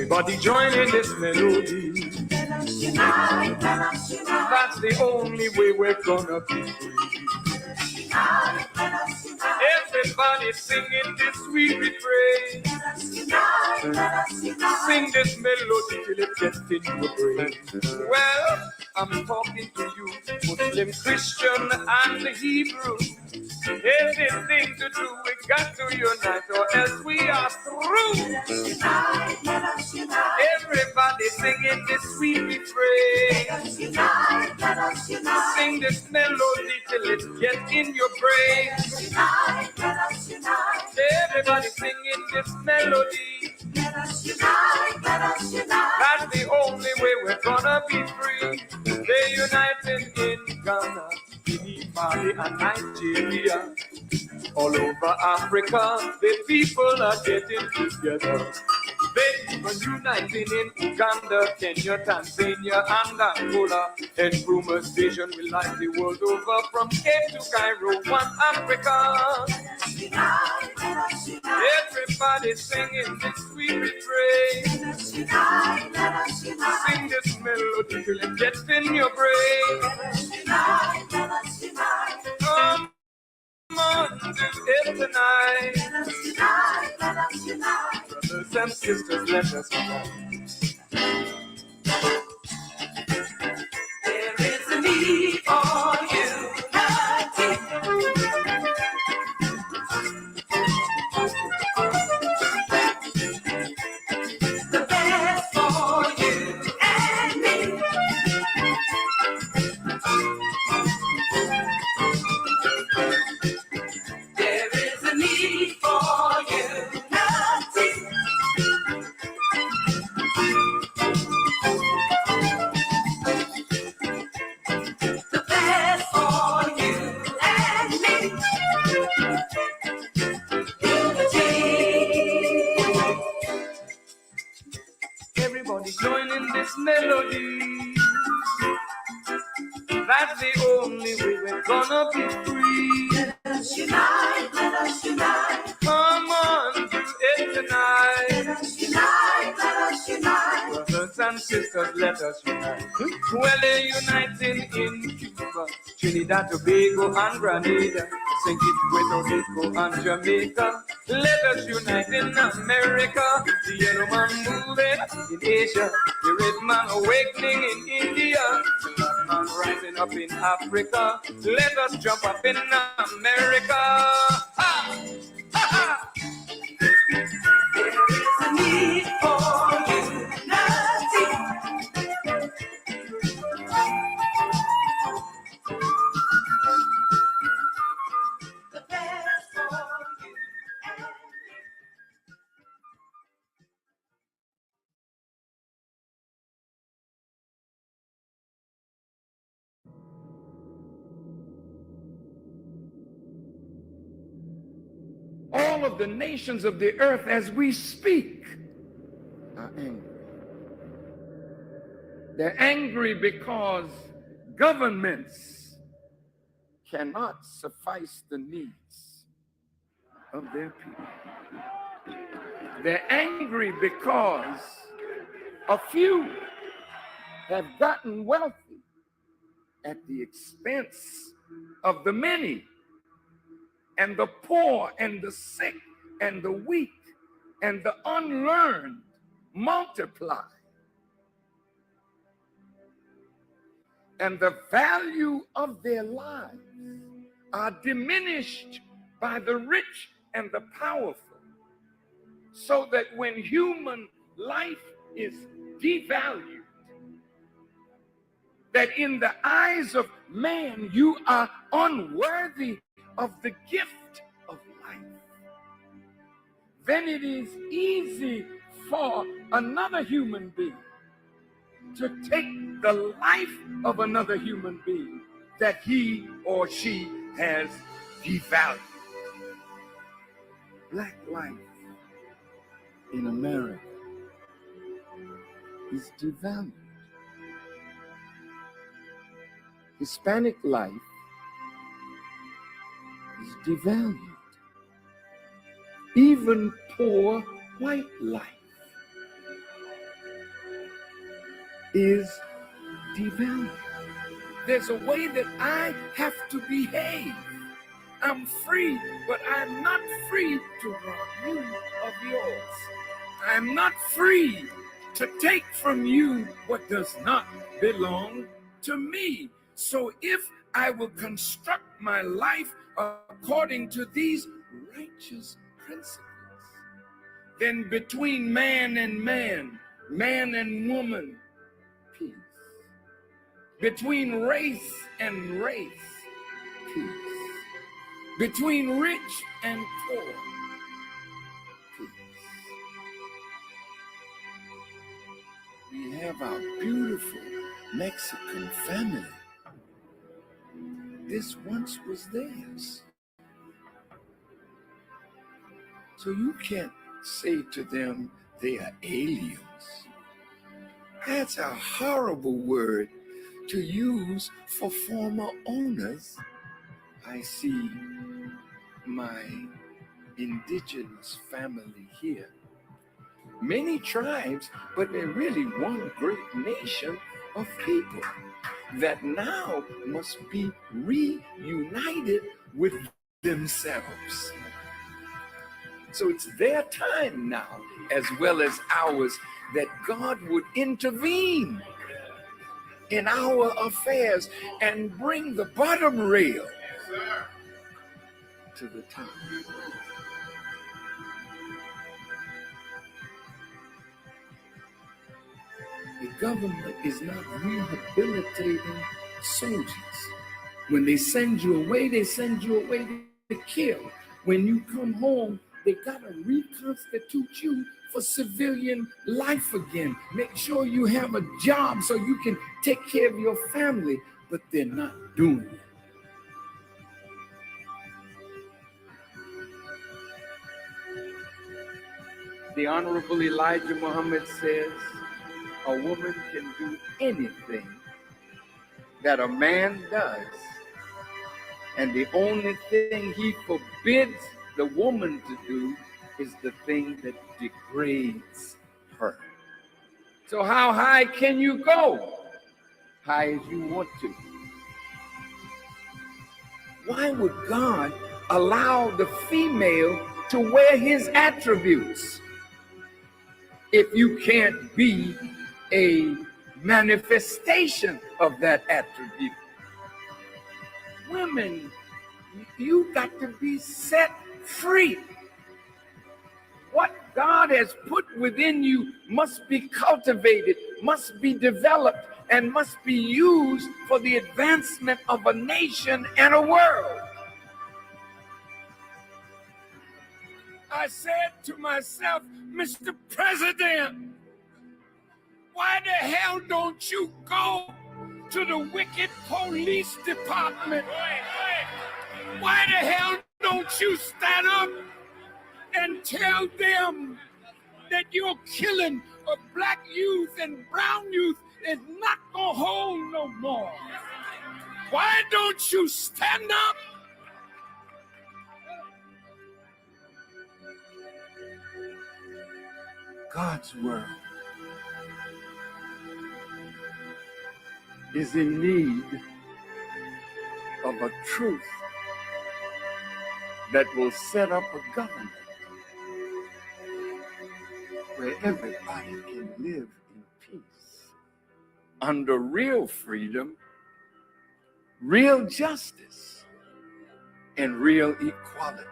Everybody join in this melody. Let us unite, let us unite. That's the only way we're gonna be free. Unite, let us unite. Everybody singing this sweet refrain. Let us unite, let us unite. Sing this melody till it gets in your brain. Well, I'm talking to you, Muslim, Christian, and Hebrew. Anything to do, we got to unite, or else we are through. Let us unite, let us unite. Everybody singing this sweet refrain. Let us unite, let us unite. Sing this melody till it gets in your brain. Let us unite, let us unite. Everybody singing this melody. Let us unite, let us unite. That's the only way we're gonna be free. They're united in Ghana, Guinea, Mali, and Nigeria. All over Africa, the people are getting together. They even uniting in Uganda, Kenya, Tanzania, and Angola. And Nkrumah's vision will light the world over from Cape to Cairo, one Africa. Let us unite, let us unite. Everybody singing this sweet refrain. Let us unite, let us unite. Sing this melody till it gets in your brain. Let us unite, let us unite. Come on, do it tonight. Let us unite, let us unite. Brothers and sisters, let us unite. There is a need for unity. The best for you and me. There is a need for unity. The best for you and me. Unity. Everybody joining this melody. That's the only way we're gonna be free. Let us unite, let us unite. Come on, do it tonight. Let us unite, let us unite. Brothers and sisters, let us unite. Well, they're uniting in Cuba, Trinidad, Tobago, and Grenada, St. Kitts, Puerto Rico, and Jamaica. Let us unite in America. The yellow man moving in Asia, the red man awakening in India, the black man rising up in Africa. Let us jump up in America. Ha! Ha! Ha! There is a need for unity. The best for you and me. All of the nations of the earth as we speak are angry. They're angry because governments cannot suffice the needs of their people. They're angry because a few have gotten wealthy at the expense of the many. And the poor and the sick and the weak and the unlearned multiply. And the value of their lives are diminished by the rich and the powerful, so that when human life is devalued, that in the eyes of man you are unworthy of the gift of life, then it is easy for another human being to take the life of another human being that he or she has devalued. Black life in America is devalued. Hispanic life is devalued. Even poor white life is developed. There's a way that I have to behave. I'm free, but I'm not free to rob you of yours. I'm not free to take from you what does not belong to me. So if I will construct my life according to these righteous principles, then between man and man, man and woman, peace. Between race and race, peace. Between rich and poor, peace. We have our beautiful Mexican family. This once was theirs. So you can't say to them they are aliens. That's a horrible word to use for former owners. I see my indigenous family here. Many tribes, but they're really one great nation of people that now must be reunited with themselves. So it's their time now, as well as ours, that God would intervene in our affairs and bring the bottom rail to the top. The government is not rehabilitating soldiers. When they send you away to kill. When you come home, they gotta reconstitute you for civilian life again. Make sure you have a job so you can take care of your family, but they're not doing it. The Honorable Elijah Muhammad says, a woman can do anything that a man does, and the only thing he forbids the woman to do is the thing that degrades her. So how high can you go? High as you want to. Why would God allow the female to wear his attributes if you can't be a manifestation of that attribute? Women, you got to be set free. What God has put within you must be cultivated, must be developed, and must be used for the advancement of a nation and a world. I said to myself, Mr. President, why the hell don't you go to the wicked police department? Why the hell don't you stand up and tell them that your killing of black youth and brown youth is not gonna hold no more? Why don't you stand up? God's world is in need of a truth that will set up a government where everybody can live in peace, under real freedom, real justice, and real equality.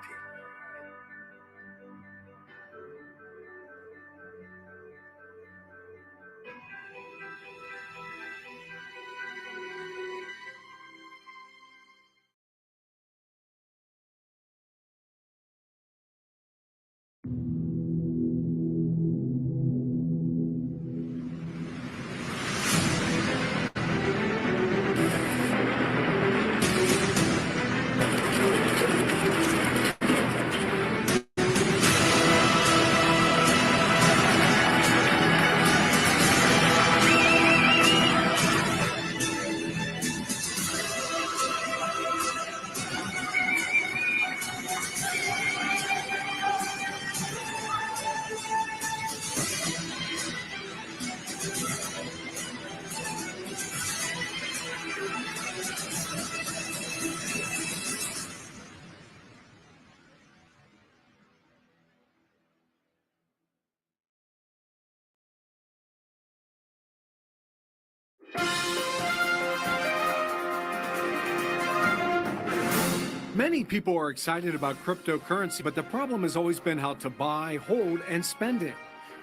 Many people are excited about cryptocurrency, but the problem has always been how to buy, hold, and spend it.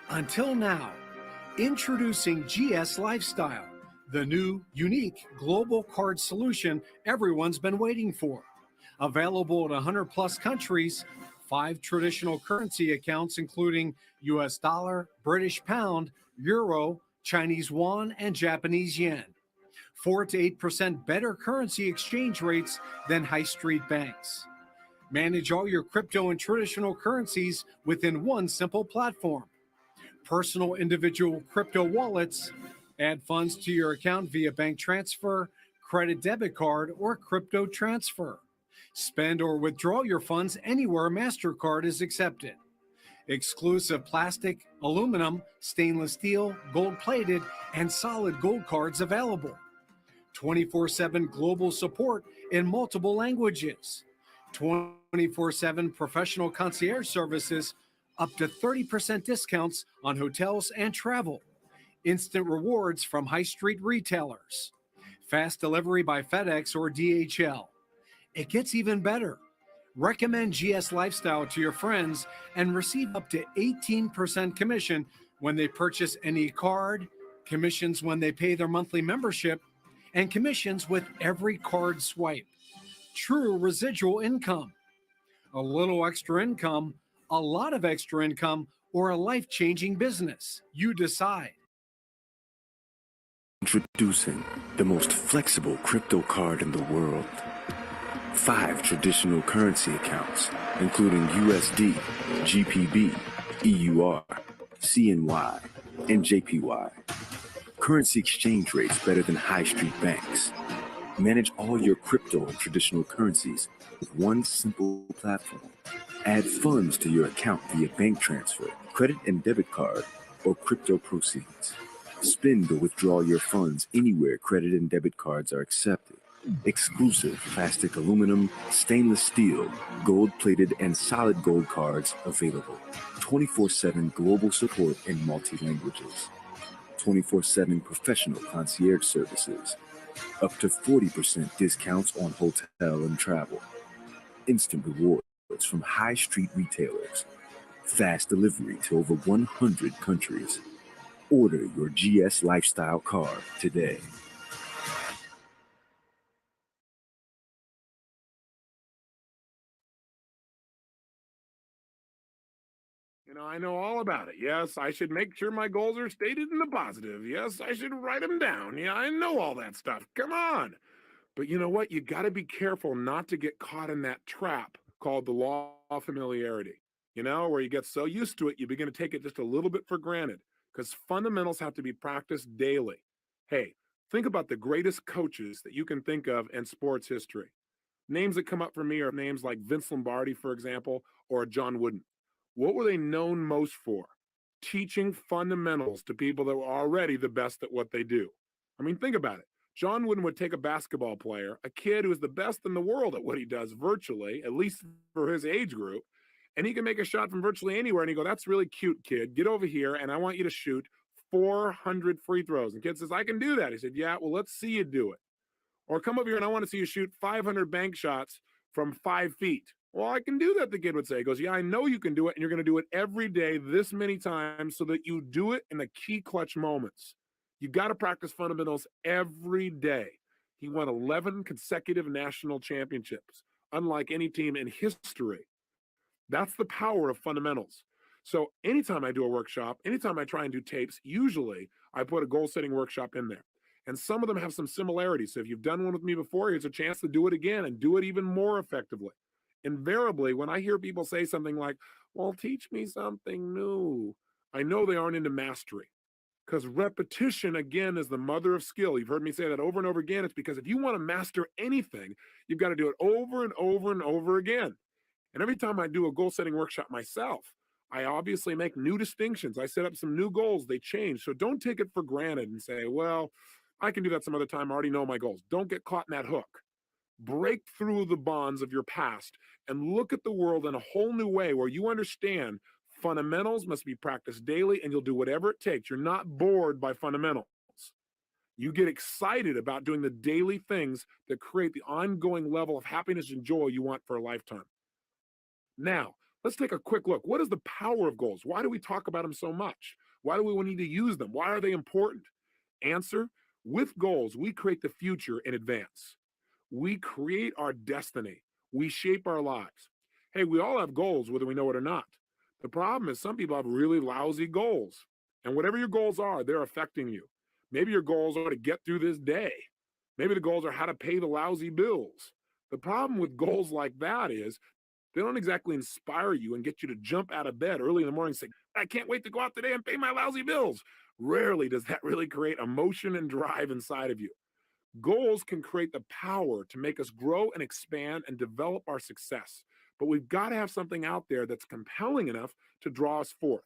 Until now, introducing GS Lifestyle, the new, unique global card solution everyone's been waiting for. Available in 100 plus countries, 5 traditional currency accounts, including US dollar, British pound, euro, Chinese yuan, and Japanese yen. 4 to 8% better currency exchange rates than high street banks. Manage all your crypto and traditional currencies within one simple platform. Personal individual crypto wallets, add funds to your account via bank transfer, credit debit card, or crypto transfer. Spend or withdraw your funds anywhere MasterCard is accepted. Exclusive plastic, aluminum, stainless steel, gold plated, and solid gold cards available. 24/7 global support in multiple languages, 24/7 professional concierge services, up to 30% discounts on hotels and travel, instant rewards from high street retailers, fast delivery by FedEx or DHL. It gets even better. Recommend GS Lifestyle to your friends and receive up to 18% commission when they purchase any card, commissions when they pay their monthly membership, and commissions with every card swipe. True residual income. A little extra income, a lot of extra income, or a life changing business. You decide. Introducing the most flexible crypto card in the world. 5 traditional currency accounts, including USD, GPB, EUR, CNY, and JPY. Currency exchange rates better than high street banks. Manage all your crypto and traditional currencies with one simple platform. Add funds to your account via bank transfer, credit and debit card, or crypto proceeds. Spend or withdraw your funds anywhere credit and debit cards are accepted. Exclusive plastic, aluminum, stainless steel, gold-plated, and solid gold cards available. 24/7 global support in multi-languages. 24/7 professional concierge services. Up to 40% discounts on hotel and travel. Instant rewards from high street retailers. Fast delivery to over 100 countries. Order your GS Lifestyle card today. I know all about it. Yes, I should make sure my goals are stated in the positive. Yes, I should write them down. Yeah, I know all that stuff. Come on. But you know what? You got to be careful not to get caught in that trap called the law of familiarity, where you get so used to it, you begin to take it just a little bit for granted because fundamentals have to be practiced daily. Hey, think about the greatest coaches that you can think of in sports history. Names that come up for me are names like Vince Lombardi, for example, or John Wooden. What were they known most for? Teaching fundamentals to people that were already the best at what they do. I mean, think about it. John Wooden would take a basketball player, a kid who is the best in the world at what he does virtually, at least for his age group, and he can make a shot from virtually anywhere. And he go, "That's really cute, kid. Get over here, and I want you to shoot 400 free throws." And kid says, "I can do that." He said, "Yeah, well, let's see you do it." Or come over here and I want to see you shoot 500 bank shots from 5 feet. Well, I can do that, the kid would say. He goes, "Yeah, I know you can do it, and you're going to do it every day this many times so that you do it in the key clutch moments. You got to practice fundamentals every day." He won 11 consecutive national championships, unlike any team in history. That's the power of fundamentals. So anytime I do a workshop, anytime I try and do tapes, usually I put a goal setting workshop in there. And some of them have some similarities. So if you've done one with me before, here's a chance to do it again and do it even more effectively. Invariably, when I hear people say something like, "Well, teach me something new," I know they aren't into mastery. Because repetition, again, is the mother of skill. You've heard me say that over and over again. It's because if you want to master anything, you've got to do it over and over and over again. And every time I do a goal setting workshop myself, I obviously make new distinctions. I set up some new goals, they change. So don't take it for granted and say, "Well, I can do that some other time. I already know my goals." Don't get caught in that hook. Break through the bonds of your past and look at the world in a whole new way where you understand fundamentals must be practiced daily and you'll do whatever it takes. You're not bored by fundamentals. You get excited about doing the daily things that create the ongoing level of happiness and joy you want for a lifetime. Now, let's take a quick look. What is the power of goals? Why do we talk about them so much? Why do we need to use them? Why are they important? Answer: with goals, we create the future in advance. We create our destiny. We shape our lives. Hey, we all have goals, whether we know it or not. The problem is some people have really lousy goals. And whatever your goals are, they're affecting you. Maybe your goals are to get through this day. Maybe the goals are how to pay the lousy bills. The problem with goals like that is they don't exactly inspire you and get you to jump out of bed early in the morning and say, I can't wait to go out today and pay my lousy bills. Rarely does that really create emotion and drive inside of you. Goals can create the power to make us grow and expand and develop our success. But we've got to have something out there that's compelling enough to draw us forth.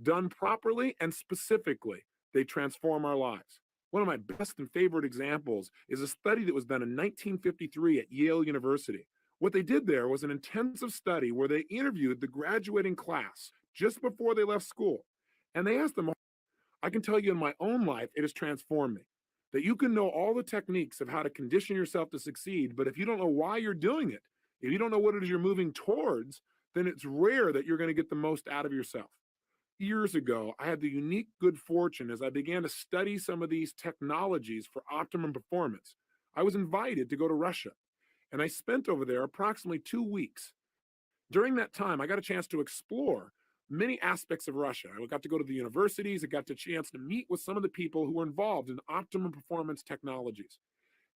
Done properly and specifically, they transform our lives. One of my best and favorite examples is a study that was done in 1953 at Yale University. What they did there was an intensive study where they interviewed the graduating class just before they left school. And they asked them, I can tell you in my own life, it has transformed me. That you can know all the techniques of how to condition yourself to succeed, but if you don't know why you're doing it, if you don't know what it is you're moving towards, then it's rare that you're going to get the most out of yourself. Years ago, I had the unique good fortune as I began to study some of these technologies for optimum performance. I was invited to go to Russia, and I spent over there approximately 2 weeks. During that time, I got a chance to explore many aspects of Russia. I got to go to the universities. I got the chance to meet with some of the people who were involved in optimum performance technologies.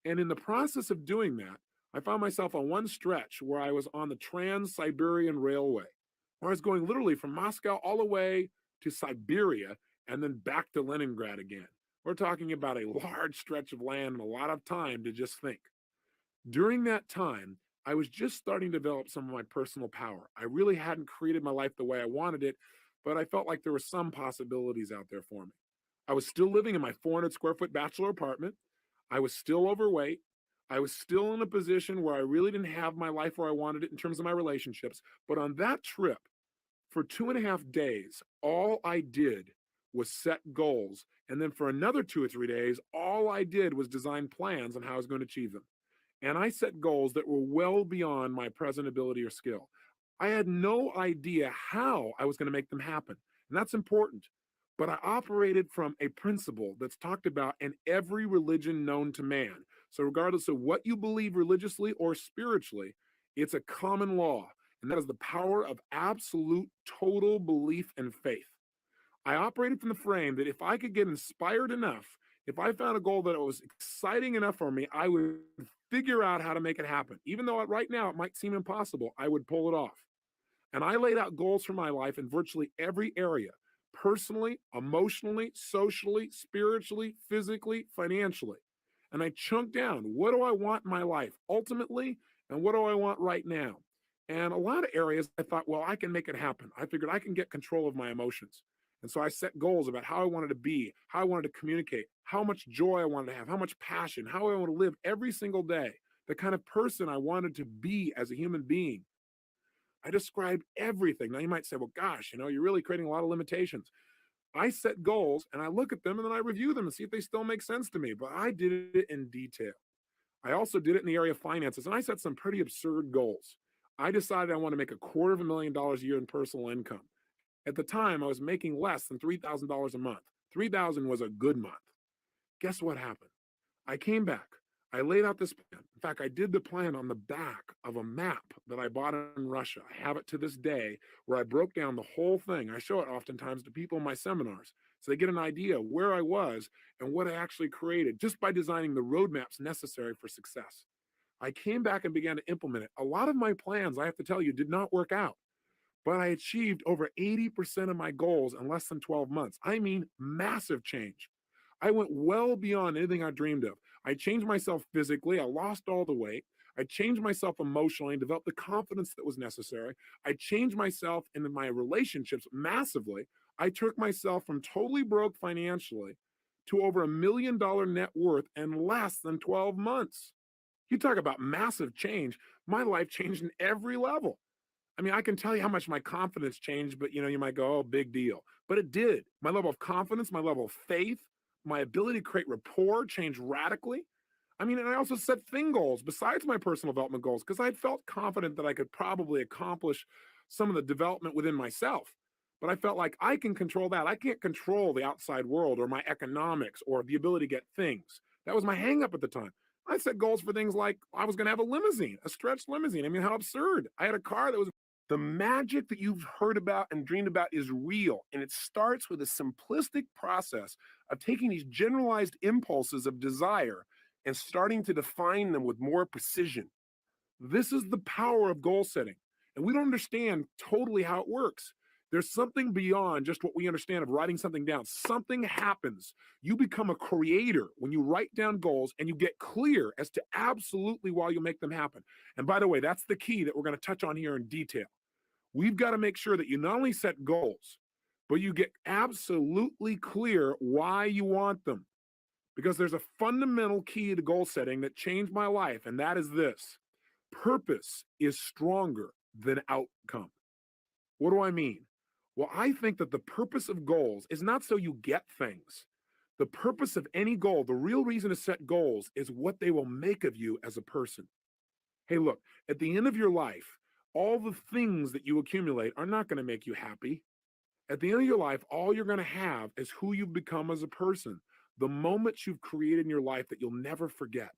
And in the process of doing that, I found myself on one stretch where I was on the Trans-Siberian Railway, where I was going literally from Moscow all the way to Siberia and then back to Leningrad again. We're talking about a large stretch of land and a lot of time to just think. During that time, I was just starting to develop some of my personal power. I really hadn't created my life the way I wanted it, but I felt like there were some possibilities out there for me. I was still living in my 400 square foot bachelor apartment. I was still overweight. I was still in a position where I really didn't have my life where I wanted it in terms of my relationships. But on that trip, for 2.5 days, all I did was set goals. And then for another 2 or 3 days, all I did was design plans on how I was going to achieve them. And I set goals that were well beyond my present ability or skill. I had no idea how I was going to make them happen. And that's important. But I operated from a principle that's talked about in every religion known to man. So, regardless of what you believe religiously or spiritually, it's a common law. And that is the power of absolute total belief and faith. I operated from the frame that if I could get inspired enough, if I found a goal that was exciting enough for me, I would figure out how to make it happen. Even though right now it might seem impossible, I would pull it off. And I laid out goals for my life in virtually every area: personally, emotionally, socially, spiritually, physically, financially. And I chunked down, what do I want in my life ultimately, and what do I want right now? And a lot of areas I thought, well, I can make it happen. I figured I can get control of my emotions. And so I set goals about how I wanted to be, how I wanted to communicate, how much joy I wanted to have, how much passion, how I want to live every single day, the kind of person I wanted to be as a human being. I described everything. Now you might say, well, gosh, you're really creating a lot of limitations. I set goals and I look at them and then I review them and see if they still make sense to me. But I did it in detail. I also did it in the area of finances, and I set some pretty absurd goals. I decided I want to make $250,000 a year in personal income. At the time, I was making less than $3,000 a month. $3,000 was a good month. Guess what happened? I came back. I laid out this plan. In fact, I did the plan on the back of a map that I bought in Russia. I have it to this day, where I broke down the whole thing. I show it oftentimes to people in my seminars so they get an idea of where I was and what I actually created just by designing the roadmaps necessary for success. I came back and began to implement it. A lot of my plans, I have to tell you, did not work out, but I achieved over 80% of my goals in less than 12 months. I mean, massive change. I went well beyond anything I dreamed of. I changed myself physically. I lost all the weight. I changed myself emotionally and developed the confidence that was necessary. I changed myself in my relationships massively. I took myself from totally broke financially to over $1 million net worth in less than 12 months. You talk about massive change. My life changed in every level. I mean, I can tell you how much my confidence changed, but you might go, oh, big deal. But it did. My level of confidence, my level of faith, My ability to create rapport changed radically. I mean, and I also set thing goals besides my personal development goals because I felt confident that I could probably accomplish some of the development within myself. But I felt like I can control that. I can't control the outside world or my economics or the ability to get things. That was my hangup at the time. I set goals for things like I was going to have a limousine, a stretched limousine. I mean, how absurd. I had a car that was the magic that you've heard about and dreamed about is real. And it starts with a simplistic process of taking these generalized impulses of desire and starting to define them with more precision. This is the power of goal setting. And we don't understand totally how it works. There's something beyond just what we understand of writing something down. Something happens. You become a creator when you write down goals and you get clear as to absolutely why you make them happen. And by the way, that's the key that we're going to touch on here in detail. We've got to make sure that you not only set goals, but you get absolutely clear why you want them. Because there's a fundamental key to goal setting that changed my life, and that is this: purpose is stronger than outcome. What do I mean? Well, I think that the purpose of goals is not so you get things. The purpose of any goal, the real reason to set goals, is what they will make of you as a person. Hey, look, at the end of your life, all the things that you accumulate are not going to make you happy. At the end of your life, all you're going to have is who you've become as a person, the moments you've created in your life that you'll never forget.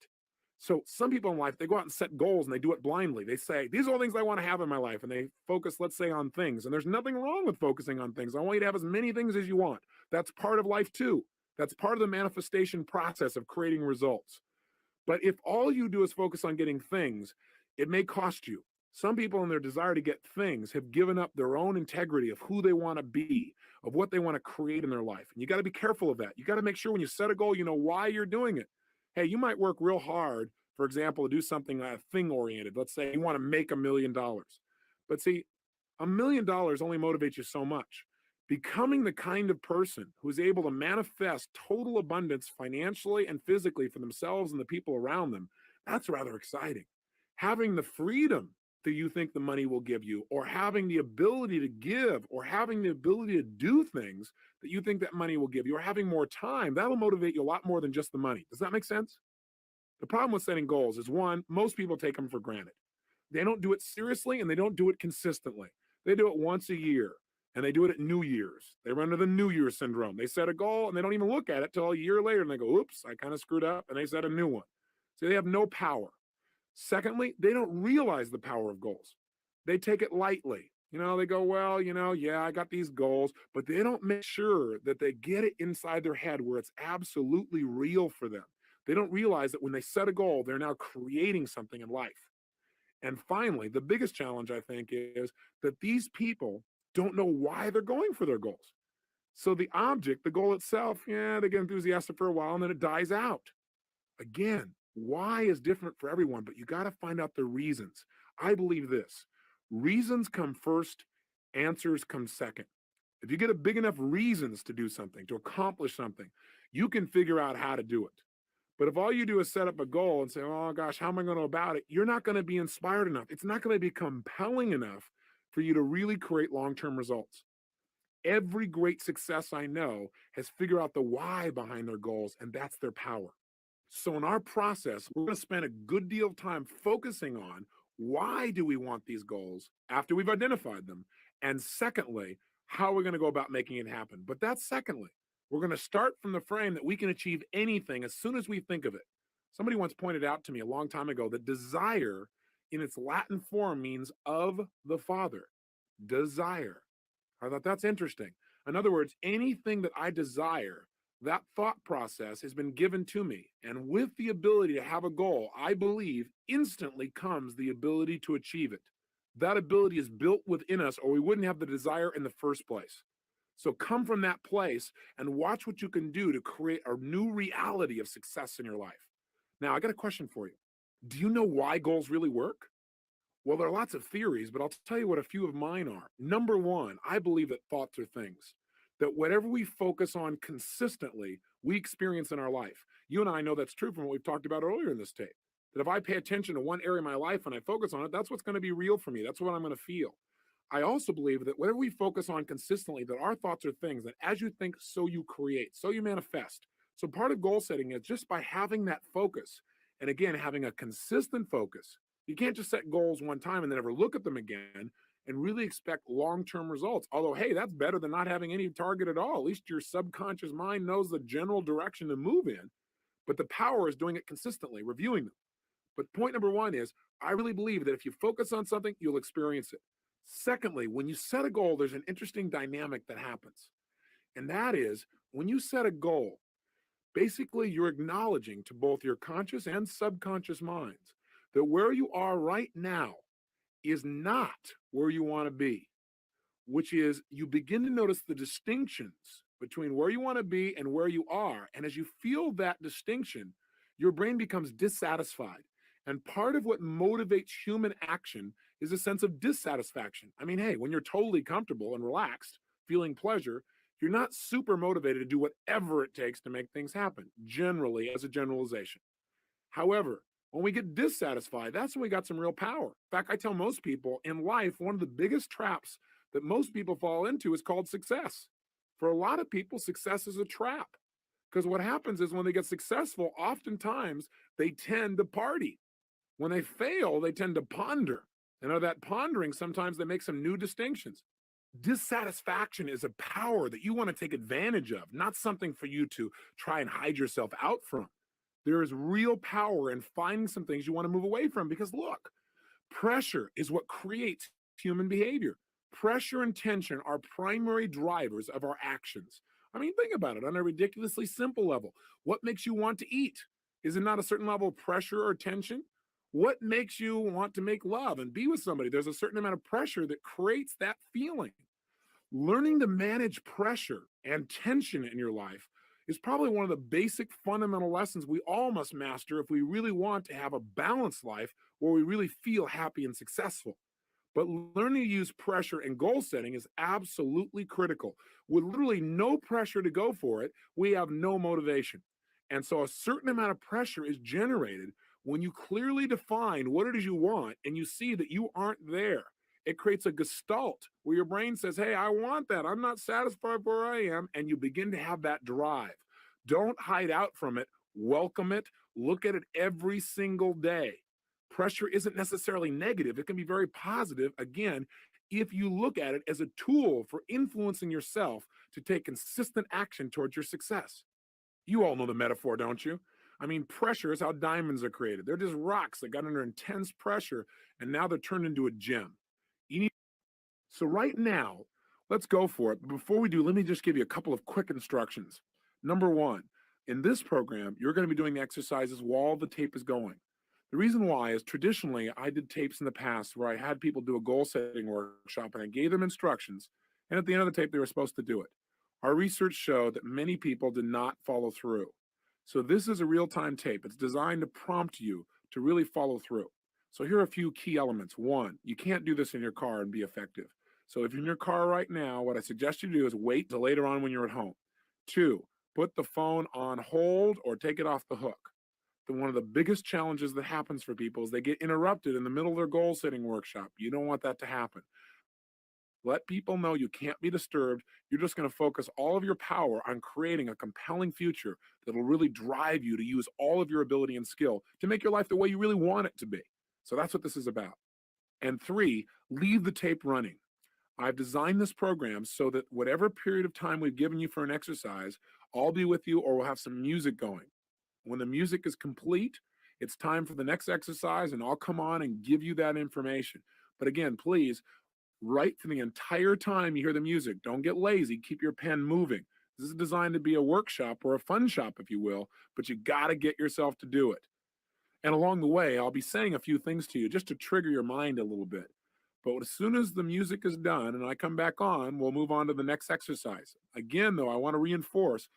So some people in life, they go out and set goals and they do it blindly. They say, these are all things I want to have in my life. And they focus, let's say, on things. And there's nothing wrong with focusing on things. I want you to have as many things as you want. That's part of life too. That's part of the manifestation process of creating results. But if all you do is focus on getting things, it may cost you. Some people in their desire to get things have given up their own integrity of who they want to be, of what they want to create in their life. And you got to be careful of that. You got to make sure when you set a goal, you know why you're doing it. Hey, you might work real hard, for example, to do something thing oriented. Let's say you want to make $1 million. But see, $1 million only motivates you so much. Becoming the kind of person who is able to manifest total abundance financially and physically for themselves and the people around them, that's rather exciting. Having the freedom that you think the money will give you, or having the ability to give, or having the ability to do things that you think that money will give you, or having more time, that'll motivate you a lot more than just the money. Does that make sense? The problem with setting goals is, one, most people take them for granted. They don't do it seriously and they don't do it consistently. They do it once a year and they do it at New Year's. They run into the New Year syndrome. They set a goal and they don't even look at it till a year later and they go, oops, I kind of screwed up, and they set a new one. So they have no power. Secondly, they don't realize the power of goals. They take it lightly. They go, well, yeah, I got these goals, but they don't make sure that they get it inside their head where it's absolutely real for them. They don't realize that when they set a goal, they're now creating something in life. And finally, the biggest challenge, I think, is that these people don't know why they're going for their goals. So the object, the goal itself, yeah, they get enthusiastic for a while and then it dies out. Again, why is different for everyone, but you got to find out the reasons. I believe this: reasons come first, answers come second. If you get a big enough reasons to do something, to accomplish something, you can figure out how to do it. But if all you do is set up a goal and say, oh gosh, how am I going to go about it? You're not going to be inspired enough. It's not going to be compelling enough for you to really create long-term results. Every great success I know has figured out the why behind their goals, and that's their power. So in our process, we're going to spend a good deal of time focusing on why do we want these goals after we've identified them? And secondly, how are we going to go about making it happen? But that's secondly. We're going to start from the frame that we can achieve anything as soon as we think of it. Somebody once pointed out to me a long time ago that desire in its Latin form means of the Father. Desire. I thought that's interesting. In other words, anything that I desire, that thought process has been given to me. And with the ability to have a goal, I believe instantly comes the ability to achieve it. That ability is built within us, or we wouldn't have the desire in the first place. So come from that place and watch what you can do to create a new reality of success in your life. Now, I got a question for you. Do you know why goals really work? Well, there are lots of theories, but I'll tell you what a few of mine are. Number one, I believe that thoughts are things. That whatever we focus on consistently, we experience in our life. You and I know that's true from what we've talked about earlier in this tape. That if I pay attention to one area of my life and I focus on it, that's what's going to be real for me. That's what I'm going to feel. I also believe that whatever we focus on consistently, that our thoughts are things, that as you think, so you create, so you manifest. So part of goal setting is just by having that focus, and again, having a consistent focus. You can't just set goals one time and then never look at them again and really expect long-term results. Although, hey, that's better than not having any target at all. At least your subconscious mind knows the general direction to move in, but the power is doing it consistently, reviewing them. But point number one is, I really believe that if you focus on something, you'll experience it. Secondly, when you set a goal, there's an interesting dynamic that happens. And that is, when you set a goal, basically you're acknowledging to both your conscious and subconscious minds that where you are right now is not where you want to be, which is you begin to notice the distinctions between where you want to be and where you are. And as you feel that distinction, your brain becomes dissatisfied. And part of what motivates human action is a sense of dissatisfaction. I mean, hey, when you're totally comfortable and relaxed, feeling pleasure, you're not super motivated to do whatever it takes to make things happen, generally, as a generalization. However, when we get dissatisfied, that's when we got some real power. In fact, I tell most people in life, one of the biggest traps that most people fall into is called success. For a lot of people, success is a trap because what happens is when they get successful, oftentimes they tend to party. When they fail, they tend to ponder. And out of that pondering, sometimes they make some new distinctions. Dissatisfaction is a power that you want to take advantage of, not something for you to try and hide yourself out from. There is real power in finding some things you want to move away from because look, pressure is what creates human behavior. Pressure and tension are primary drivers of our actions. I mean, think about it on a ridiculously simple level. What makes you want to eat? Is it not a certain level of pressure or tension? What makes you want to make love and be with somebody? There's a certain amount of pressure that creates that feeling. Learning to manage pressure and tension in your life is probably one of the basic fundamental lessons we all must master if we really want to have a balanced life where we really feel happy and successful. But learning to use pressure and goal setting is absolutely critical. With literally no pressure to go for it, we have no motivation. And so a certain amount of pressure is generated when you clearly define what it is you want and you see that you aren't there. It creates a gestalt where your brain says, hey, I want that. I'm not satisfied where I am. And you begin to have that drive. Don't hide out from it. Welcome it. Look at it every single day. Pressure isn't necessarily negative. It can be very positive, again, if you look at it as a tool for influencing yourself to take consistent action towards your success. You all know the metaphor, don't you? I mean, pressure is how diamonds are created. They're just rocks that got under intense pressure, and now they're turned into a gem. So right now, let's go for it. But before we do, let me just give you a couple of quick instructions. Number one, in this program, you're going to be doing the exercises while the tape is going. The reason why is traditionally I did tapes in the past where I had people do a goal setting workshop and I gave them instructions, and at the end of the tape, they were supposed to do it. Our research showed that many people did not follow through. So this is a real-time tape. It's designed to prompt you to really follow through. So here are a few key elements. One, you can't do this in your car and be effective. So if you're in your car right now, what I suggest you do is wait till later on when you're at home. Two, put the phone on hold or take it off the hook. One of the biggest challenges that happens for people is they get interrupted in the middle of their goal setting workshop. You don't want that to happen. Let people know you can't be disturbed. You're just going to focus all of your power on creating a compelling future that'll really drive you to use all of your ability and skill to make your life the way you really want it to be. So that's what this is about. And three, leave the tape running. I've designed this program so that whatever period of time we've given you for an exercise, I'll be with you or we'll have some music going. When the music is complete, it's time for the next exercise and I'll come on and give you that information. But again, please, write for the entire time you hear the music. Don't get lazy. Keep your pen moving. This is designed to be a workshop or a fun shop, if you will, but you got to get yourself to do it. And along the way, I'll be saying a few things to you just to trigger your mind a little bit. But as soon as the music is done and I come back on, we'll move on to the next exercise. Again, though, I want to reinforce,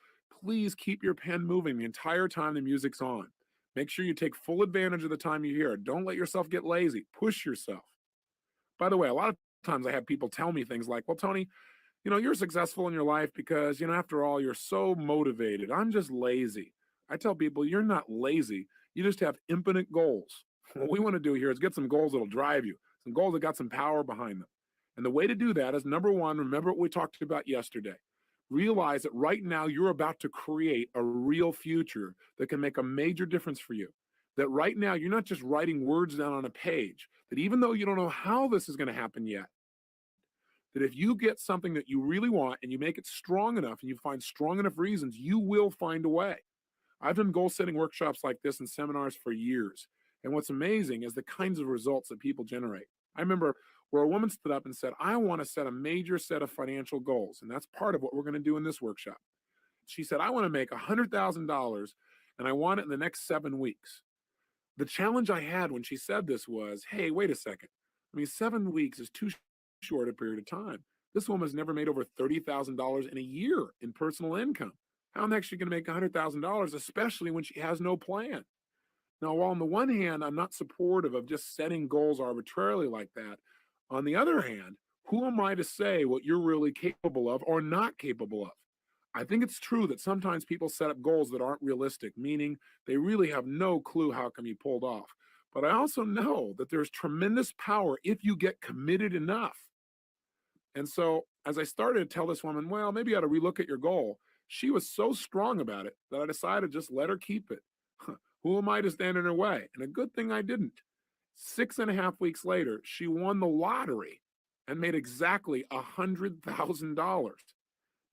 please keep your pen moving the entire time the music's on. Make sure you take full advantage of the time you hear it. Don't let yourself get lazy. Push yourself. By the way, a lot of times I have people tell me things like, well, Tony, you're successful in your life because, after all, you're so motivated. I'm just lazy. I tell people, you're not lazy. You just have infinite goals. What we want to do here is get some goals that'll drive you, some goals that got some power behind them. And the way to do that is, number one, remember what we talked about yesterday. Realize that right now you're about to create a real future that can make a major difference for you. That right now you're not just writing words down on a page, that even though you don't know how this is going to happen yet, that if you get something that you really want and you make it strong enough and you find strong enough reasons, you will find a way. I've done goal setting workshops like this and seminars for years. And what's amazing is the kinds of results that people generate. I remember where a woman stood up and said, I want to set a major set of financial goals. And that's part of what we're going to do in this workshop. She said, I want to make $100,000 and I want it in the next 7 weeks. The challenge I had when she said this was, hey, wait a second. I mean, 7 weeks is too short a period of time. This woman has never made over $30,000 in a year in personal income. How in the heck is she going to make $100,000, especially when she has no plan? Now, while on the one hand, I'm not supportive of just setting goals arbitrarily like that, on the other hand, who am I to say what you're really capable of or not capable of? I think it's true that sometimes people set up goals that aren't realistic, meaning they really have no clue how it can be pulled off. But I also know that there's tremendous power if you get committed enough. And so as I started to tell this woman, well, maybe you ought to relook at your goal, she was so strong about it that I decided to just let her keep it. Who am I to stand in her way? And a good thing I didn't. 6.5 weeks later, she won the lottery and made exactly $100,000.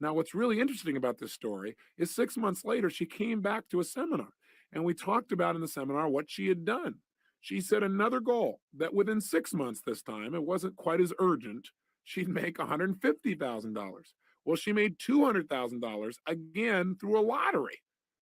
Now, what's really interesting about this story is 6 months later, she came back to a seminar and we talked about in the seminar what she had done. She set another goal that within 6 months this time, it wasn't quite as urgent, she'd make $150,000. Well, she made $200,000 again through a lottery.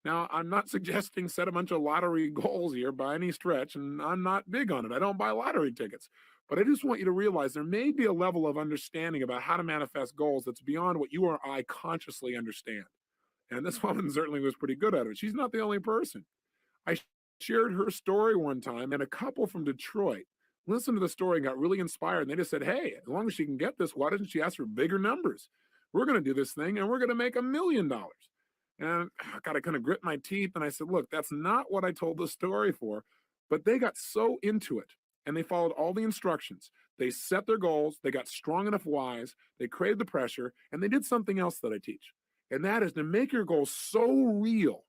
Now, I'm not suggesting set a bunch of lottery goals here by any stretch, and I'm not big on it. I don't buy lottery tickets. But I just want you to realize there may be a level of understanding about how to manifest goals that's beyond what you or I consciously understand. And this woman certainly was pretty good at it. She's not the only person. I shared her story one time, and a couple from Detroit listened to the story and got really inspired. And they just said, hey, as long as she can get this, why doesn't she ask for bigger numbers? We're going to do this thing and we're going to make $1 million. And I got to kind of grit my teeth. And I said, look, that's not what I told the story for. But they got so into it and they followed all the instructions. They set their goals. They got strong enough whys. They created the pressure and they did something else that I teach. And that is to make your goals so real,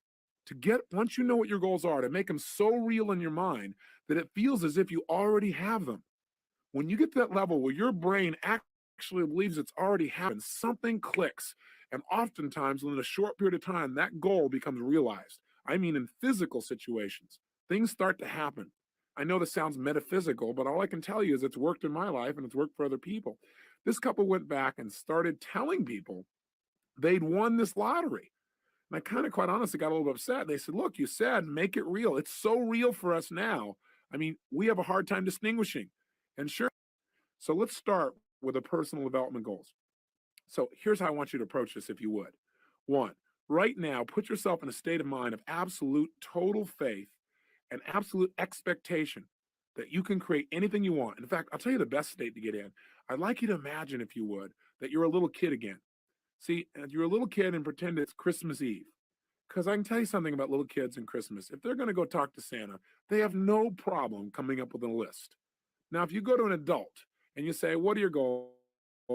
to get, once you know what your goals are, to make them so real in your mind that it feels as if you already have them. When you get to that level where your brain actually believes it's already happened, something clicks. And oftentimes, within a short period of time, that goal becomes realized. I mean, in physical situations, things start to happen. I know this sounds metaphysical, but all I can tell you is it's worked in my life and it's worked for other people. This couple went back and started telling people they'd won this lottery. And I kind of, quite honestly, got a little upset. They said, look, you said make it real. It's so real for us now. I mean, we have a hard time distinguishing. And sure, so let's start with the personal development goals. So here's how I want you to approach this, if you would. One, right now, put yourself in a state of mind of absolute total faith and absolute expectation that you can create anything you want. In fact, I'll tell you the best state to get in. I'd like you to imagine, if you would, that you're a little kid again. See, you're a little kid and pretend it's Christmas Eve. Because I can tell you something about little kids and Christmas. If they're going to go talk to Santa, they have no problem coming up with a list. Now, if you go to an adult and you say, what are your goals?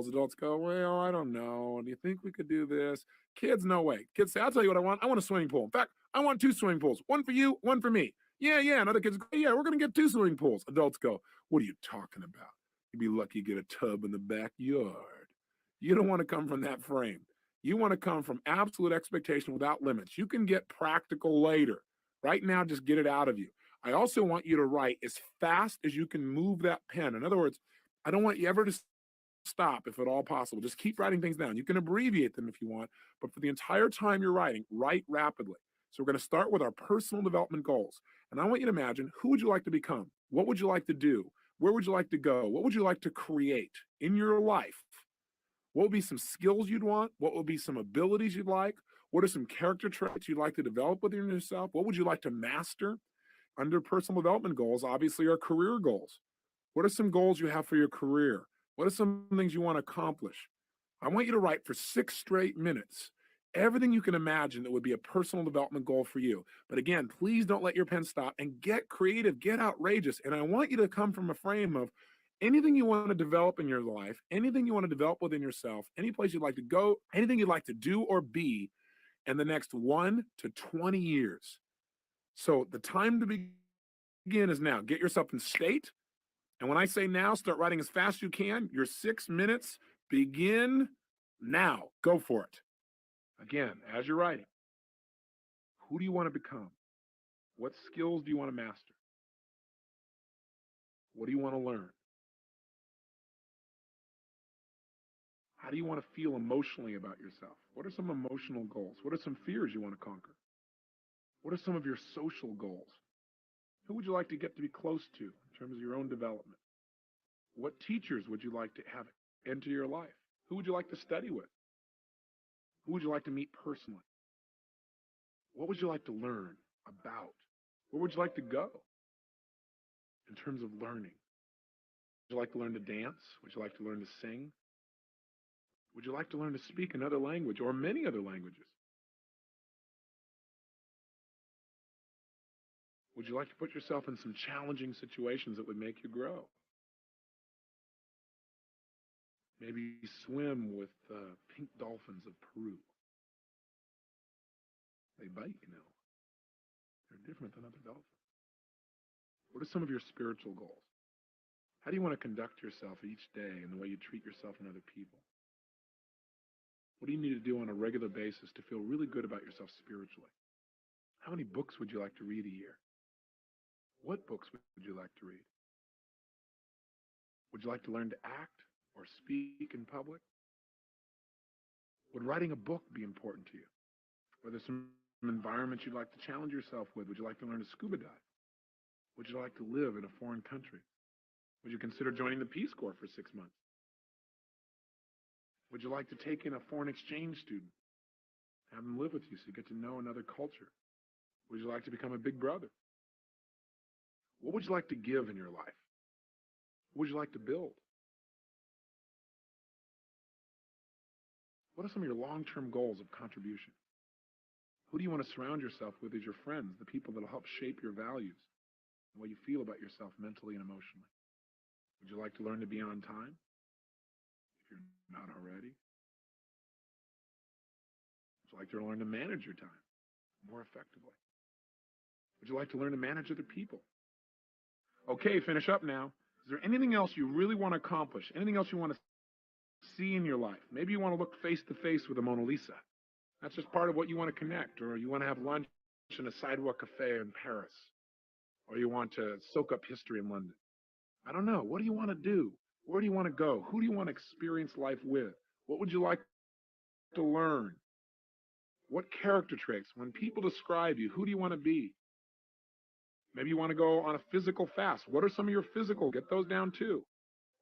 Adults go, well, I don't know. Do you think we could do this? Kids, no way. Kids say, I'll tell you what I want. I want a swimming pool. In fact, I want 2 swimming pools. One for you, one for me. Yeah. And other kids go, yeah, we're going to get 2 swimming pools. Adults go, what are you talking about? You'd be lucky to get a tub in the backyard. You don't want to come from that frame. You want to come from absolute expectation without limits. You can get practical later. Right now, just get it out of you. I also want you to write as fast as you can move that pen. In other words, I don't want you ever to stop if at all possible. Just keep writing things down. You can abbreviate them if you want, but for the entire time you're writing, write rapidly. So we're going to start with our personal development goals. And I want you to imagine, who would you like to become? What would you like to do? Where would you like to go? What would you like to create in your life? What would be some skills you'd want? What would be some abilities you'd like? What are some character traits you'd like to develop within yourself? What would you like to master? Under personal development goals, obviously, are career goals. What are some goals you have for your career? What are some things you want to accomplish? I want you to write for 6 straight minutes everything you can imagine that would be a personal development goal for you. But again, please don't let your pen stop and get creative, get outrageous. And I want you to come from a frame of, Anything you want to develop in your life, anything you want to develop within yourself, any place you'd like to go, anything you'd like to do or be in the next 1 to 20 years. So the time to begin is now. Get yourself in state. And when I say now, start writing as fast as you can. Your 6 minutes begin now. Go for it. Again, as you're writing, who do you want to become? What skills do you want to master? What do you want to learn? How do you want to feel emotionally about yourself? What are some emotional goals? What are some fears you want to conquer? What are some of your social goals? Who would you like to get to be close to in terms of your own development? What teachers would you like to have enter your life? Who would you like to study with? Who would you like to meet personally? What would you like to learn about? Where would you like to go in terms of learning? Would you like to learn to dance? Would you like to learn to sing? Would you like to learn to speak another language or many other languages? Would you like to put yourself in some challenging situations that would make you grow? Maybe swim with pink dolphins of Peru. They bite, you know. They're different than other dolphins. What are some of your spiritual goals? How do you want to conduct yourself each day and the way you treat yourself and other people? What do you need to do on a regular basis to feel really good about yourself spiritually? How many books would you like to read a year? What books would you like to read? Would you like to learn to act or speak in public? Would writing a book be important to you? Are there some environments you'd like to challenge yourself with? Would you like to learn to scuba dive? Would you like to live in a foreign country? Would you consider joining the Peace Corps for 6 months? Would you like to take in a foreign exchange student? Have them live with you so you get to know another culture? Would you like to become a big brother? What would you like to give in your life? What would you like to build? What are some of your long-term goals of contribution? Who do you want to surround yourself with as your friends, the people that will help shape your values, the way you feel about yourself mentally and emotionally? Would you like to learn to be on time, if you're not already? Would you like to learn to manage your time more effectively? Would you like to learn to manage other people? Okay, finish up now. Is there anything else you really want to accomplish? Anything else you want to see in your life? Maybe you want to look face to face with the Mona Lisa. That's just part of what you want to connect, or you want to have lunch in a sidewalk cafe in Paris, or you want to soak up history in London. I don't know. What do you want to do? Where do you want to go? Who do you want to experience life with? What would you like to learn? What character traits? When people describe you, who do you want to be? Maybe you want to go on a physical fast. What are some of your physical? Get those down too.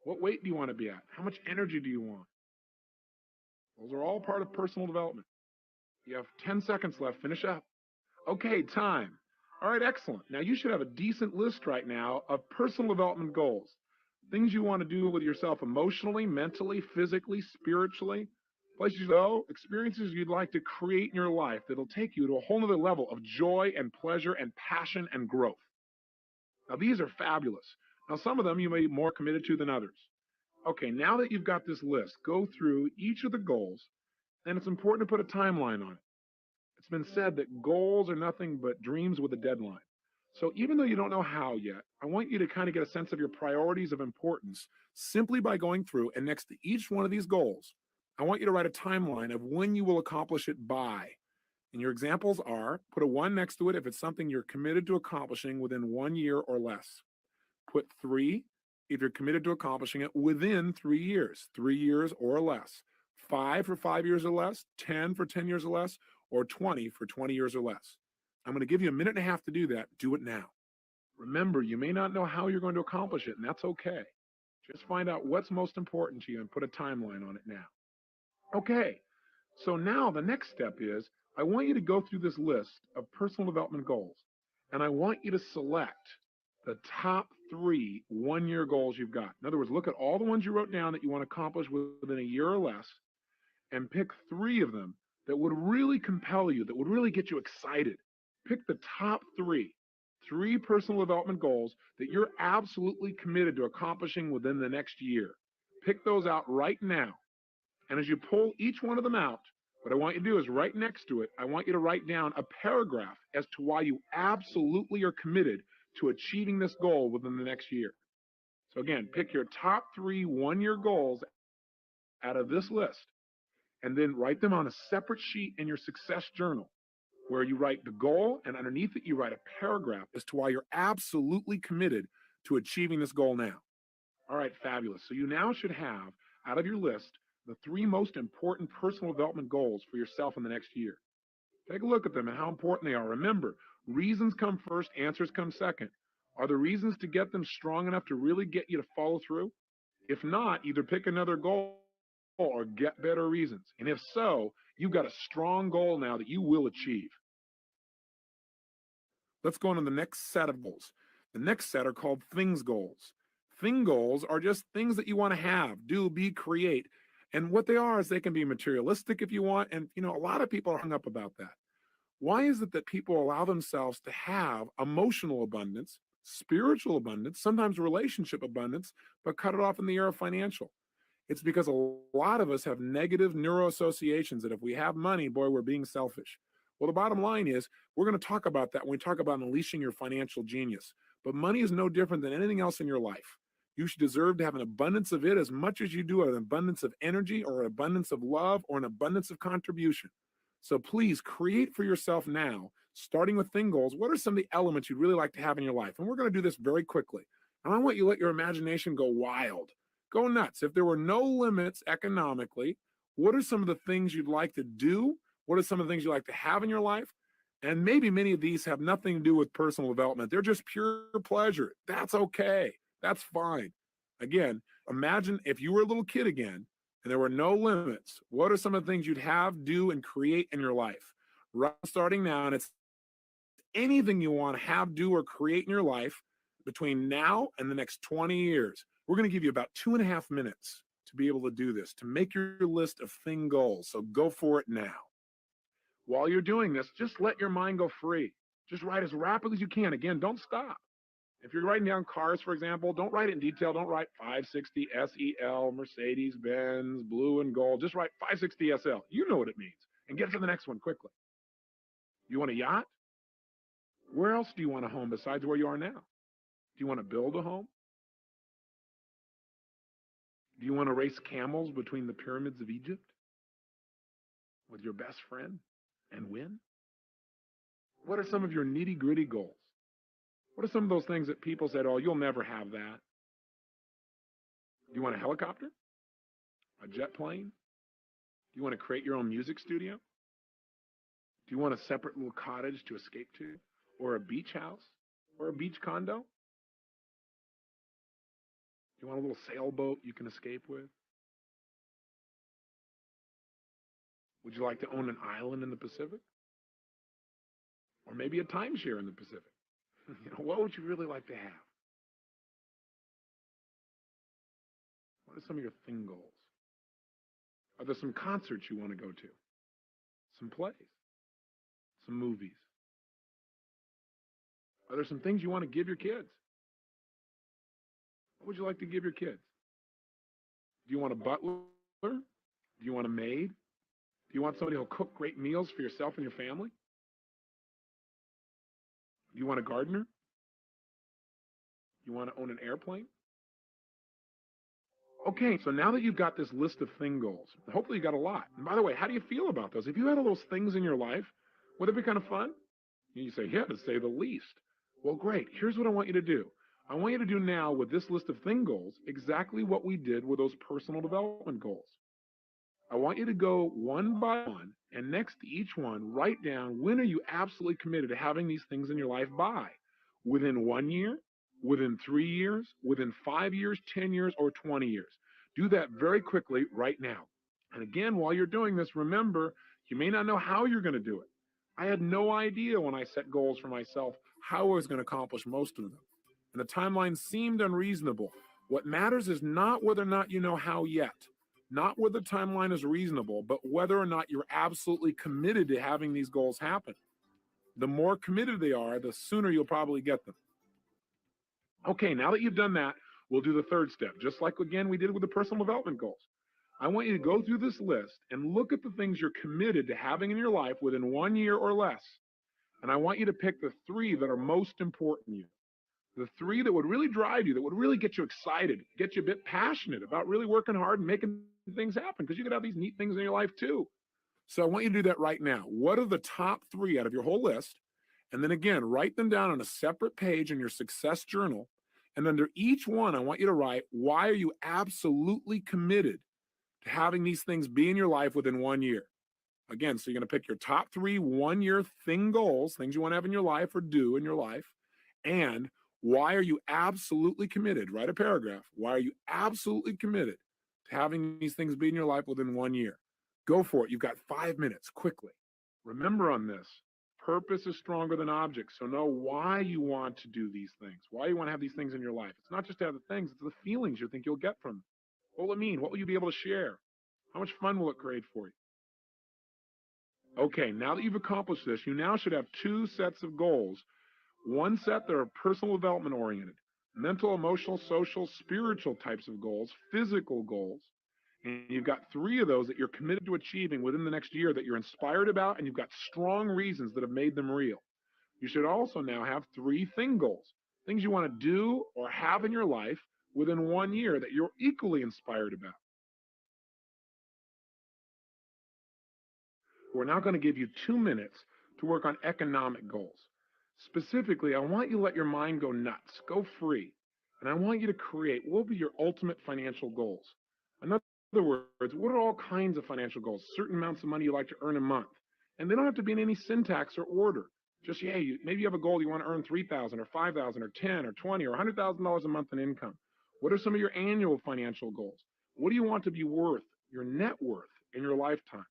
What weight do you want to be at? How much energy do you want? Those are all part of personal development. You have 10 seconds left. Finish up. Okay, time. All right, excellent. Now you should have a decent list right now of personal development goals. Things you want to do with yourself emotionally, mentally, physically, spiritually. Places you go, experiences you'd like to create in your life that'll take you to a whole nother level of joy and pleasure and passion and growth. Now these are fabulous. Now some of them you may be more committed to than others. Okay, now that you've got this list, go through each of the goals, and it's important to put a timeline on it. It's been said that goals are nothing but dreams with a deadline. So even though you don't know how yet, I want you to kind of get a sense of your priorities of importance simply by going through, and next to each one of these goals, I want you to write a timeline of when you will accomplish it by. And your examples are, put a 1 next to it if it's something you're committed to accomplishing within 1 year or less. Put 3 if you're committed to accomplishing it within 3 years, 3 years or less. 5 for 5 years or less, 10 for 10 years or less, or 20 for 20 years or less. I'm going to give you a minute and a half to do that. Do it now. Remember, you may not know how you're going to accomplish it, and that's okay. Just find out what's most important to you and put a timeline on it now. Okay, so now the next step is I want you to go through this list of personal development goals, and I want you to select the top 3 one-year goals you've got. In other words, look at all the ones you wrote down that you want to accomplish within a year or less, and pick 3 of them that would really compel you, that would really get you excited. Pick the top 3 3 personal development goals that you're absolutely committed to accomplishing within the next year. Pick those out right now. And as you pull each one of them out, what I want you to do is right next to it, I want you to write down a paragraph as to why you absolutely are committed to achieving this goal within the next year. So again, pick your top 3 one-year goals out of this list, and then write them on a separate sheet in your success journal, where you write the goal, and underneath it, you write a paragraph as to why you're absolutely committed to achieving this goal now. All right, fabulous. So you now should have, out of your list, the 3 most important personal development goals for yourself in the next year. Take a look at them and how important they are. Remember, reasons come first, answers come second. Are the reasons to get them strong enough to really get you to follow through? If not, either pick another goal or get better reasons. And if so, you've got a strong goal now that you will achieve. Let's go on to the next set of goals. The next set are called things goals. Thing goals are just things that you want to have, do, be, create. And what they are is they can be materialistic if you want. And, a lot of people are hung up about that. Why is it that people allow themselves to have emotional abundance, spiritual abundance, sometimes relationship abundance, but cut it off in the area of financial? It's because a lot of us have negative neuroassociations that if we have money, boy, we're being selfish. Well, the bottom line is we're going to talk about that when we talk about unleashing your financial genius. But money is no different than anything else in your life. You should deserve to have an abundance of it as much as you do an abundance of energy or an abundance of love or an abundance of contribution. So please create for yourself now, starting with thing goals. What are some of the elements you'd really like to have in your life? And we're going to do this very quickly. And I want you to let your imagination go wild. Go nuts. If there were no limits economically, what are some of the things you'd like to do? What are some of the things you'd like to have in your life? And maybe many of these have nothing to do with personal development. They're just pure pleasure. That's okay. That's fine. Again, imagine if you were a little kid again and there were no limits. What are some of the things you'd have, do, and create in your life? Right, starting now, and it's anything you want to have, do, or create in your life between now and the next 20 years. We're going to give you about 2.5 minutes to be able to do this, to make your list of thing goals. So go for it now. While you're doing this, just let your mind go free. Just write as rapidly as you can. Again, don't stop. If you're writing down cars, for example, don't write it in detail. Don't write 560 SEL, Mercedes-Benz, blue and gold. Just write 560 SL. You know what it means. And get to the next one quickly. You want a yacht? Where else do you want a home besides where you are now? Do you want to build a home? Do you want to race camels between the pyramids of Egypt with your best friend and win? What are some of your nitty-gritty goals? What are some of those things that people said, oh, you'll never have that? Do you want a helicopter? A jet plane? Do you want to create your own music studio? Do you want a separate little cottage to escape to? Or a beach house? Or a beach condo? Do you want a little sailboat you can escape with? Would you like to own an island in the Pacific? Or maybe a timeshare in the Pacific? What would you really like to have? What are some of your thing goals? Are there some concerts you want to go to? Some plays? Some movies? Are there some things you want to give your kids? What would you like to give your kids? Do you want a butler? Do you want a maid? Do you want somebody who'll cook great meals for yourself and your family? Do you want a gardener? Do you want to own an airplane? Okay, so now that you've got this list of thing goals, hopefully you got a lot. And by the way, how do you feel about those? If you had all those things in your life, would it be kind of fun? You say, yeah, to say the least. Well, great. Here's what I want you to do. I want you to do now with this list of thing goals exactly what we did with those personal development goals. I want you to go one by one, and next to each one, write down when are you absolutely committed to having these things in your life by? Within 1 year, within 3 years, within 5 years, 10 years, or 20 years. Do that very quickly right now. And again, while you're doing this, remember, you may not know how you're going to do it. I had no idea when I set goals for myself how I was going to accomplish most of them. And the timeline seemed unreasonable. What matters is not whether or not you know how yet, not whether the timeline is reasonable, but whether or not you're absolutely committed to having these goals happen. The more committed they are, the sooner you'll probably get them. Okay, now that you've done that, we'll do the third step, just like again we did with the personal development goals. I want you to go through this list and look at the things you're committed to having in your life within 1 year or less. And I want you to pick the 3 that are most important to you. The 3 that would really drive you, that would really get you excited, get you a bit passionate about really working hard and making things happen, because you could have these neat things in your life too. So I want you to do that right now. What are the top 3 out of your whole list? And then again, write them down on a separate page in your success journal. And under each one, I want you to write, why are you absolutely committed to having these things be in your life within 1 year? Again, so you're going to pick your top 3 1-year thing goals, things you want to have in your life or do in your life. And why are you absolutely committed? Write a paragraph. Why are you absolutely committed to having these things be in your life within 1 year? Go for it. You've got 5 minutes, quickly. Remember on this, purpose is stronger than objects. So know why you want to do these things, why you want to have these things in your life. It's not just to have the things, it's the feelings you think you'll get from them. What will it mean? What will you be able to share? How much fun will it create for you? Okay, now that you've accomplished this, you now should have 2 sets of goals. One set that are personal development oriented, mental, emotional, social, spiritual types of goals, physical goals. And you've got 3 of those that you're committed to achieving within the next year that you're inspired about, and you've got strong reasons that have made them real. You should also now have 3 thing goals, things you want to do or have in your life within 1 year that you're equally inspired about. We're now going to give you 2 minutes to work on economic goals. Specifically, I want you to let your mind go nuts, go free. And I want you to create what will be your ultimate financial goals. In other words, what are all kinds of financial goals? Certain amounts of money you like to earn a month. And they don't have to be in any syntax or order. Just, maybe you have a goal you want to earn $3,000 or $5,000 or $10,000 or $20,000 or $100,000 a month in income. What are some of your annual financial goals? What do you want to be worth, your net worth, in your lifetime?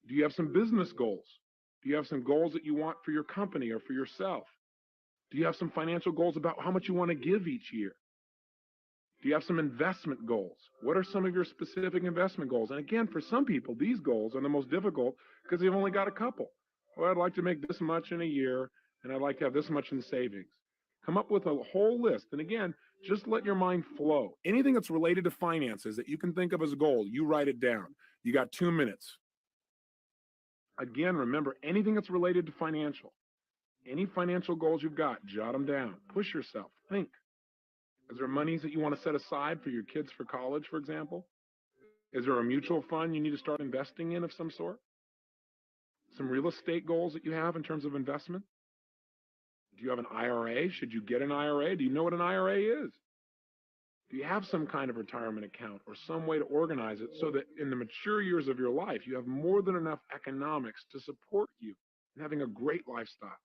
Do you have some business goals? Do you have some goals that you want for your company or for yourself? Do you have some financial goals about how much you want to give each year? Do you have some investment goals? What are some of your specific investment goals? And again, for some people, these goals are the most difficult because they've only got a couple. Well, I'd like to make this much in a year, and I'd like to have this much in savings. Come up with a whole list. And again, just let your mind flow. Anything that's related to finances that you can think of as a goal, you write it down. You got 2 minutes. Again, remember, anything that's related to financial, any financial goals you've got, jot them down. Push yourself. Think. Is there monies that you want to set aside for your kids for college, for example? Is there a mutual fund you need to start investing in of some sort? Some real estate goals that you have in terms of investment? Do you have an IRA? Should you get an IRA? Do you know what an IRA is? Do you have some kind of retirement account or some way to organize it so that in the mature years of your life, you have more than enough economics to support you in having a great lifestyle?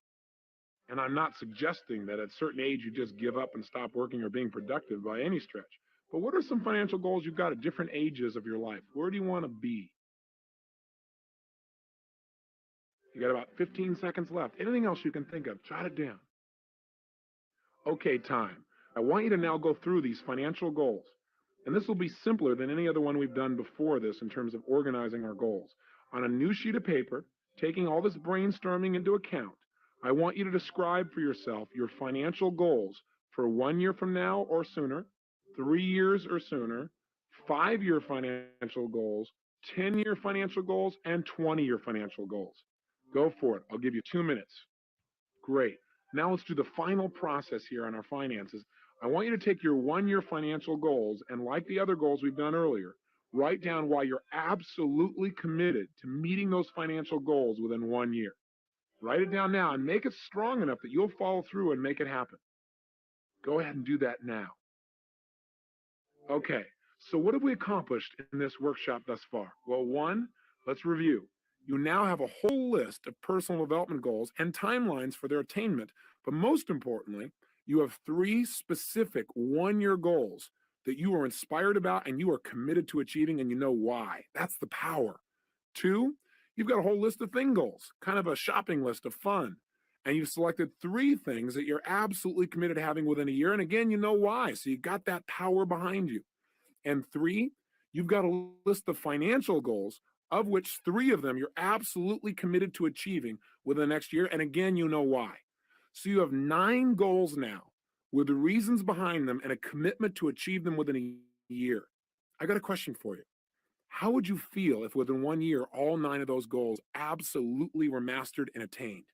And I'm not suggesting that at a certain age you just give up and stop working or being productive by any stretch. But what are some financial goals you've got at different ages of your life? Where do you want to be? You got about 15 seconds left. Anything else you can think of, jot it down. Okay, time. I want you to now go through these financial goals. And this will be simpler than any other one we've done before this in terms of organizing our goals. On a new sheet of paper, taking all this brainstorming into account, I want you to describe for yourself your financial goals for 1 year from now or sooner, 3 years or sooner, 5-year financial goals, 10-year financial goals, and 20-year financial goals. Go for it. I'll give you 2 minutes. Great. Now let's do the final process here on our finances. I want you to take your 1-year financial goals and, like the other goals we've done earlier, write down why you're absolutely committed to meeting those financial goals within 1 year. Write it down now and make it strong enough that you'll follow through and make it happen. Go ahead and do that now. Okay, so what have we accomplished in this workshop thus far? Well, 1, let's review. You now have a whole list of personal development goals and timelines for their attainment. But most importantly, you have 3 specific 1-year goals that you are inspired about and you are committed to achieving, and you know why. That's the power. 2, you've got a whole list of thing goals, kind of a shopping list of fun. And you've selected 3 things that you're absolutely committed to having within a year. And again, you know why. So you got that power behind you. And 3, you've got a list of financial goals of which 3 of them you're absolutely committed to achieving within the next year. And again, you know why. So you have 9 goals now with the reasons behind them and a commitment to achieve them within a year. I got a question for you. How would you feel if within 1 year, all 9 of those goals absolutely were mastered and attained?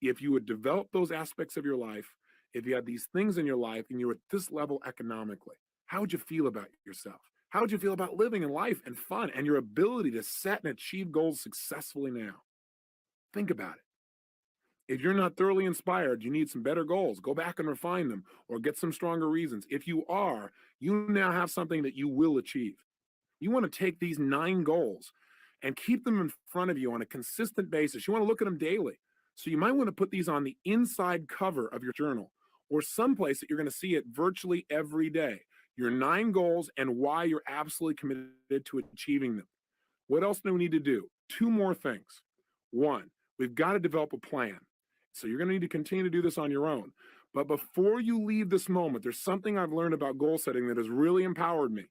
If you would develop those aspects of your life, if you had these things in your life and you're at this level economically, how would you feel about yourself? How would you feel about living in life and fun and your ability to set and achieve goals successfully now? Think about it. If you're not thoroughly inspired, you need some better goals. Go back and refine them or get some stronger reasons. If you are, you now have something that you will achieve. You want to take these 9 goals and keep them in front of you on a consistent basis. You want to look at them daily. So you might want to put these on the inside cover of your journal or someplace that you're going to see it virtually every day. Your 9 goals and why you're absolutely committed to achieving them. What else do we need to do? 2 more things. 1, we've got to develop a plan. So you're going to need to continue to do this on your own. But before you leave this moment, there's something I've learned about goal setting that has really empowered me.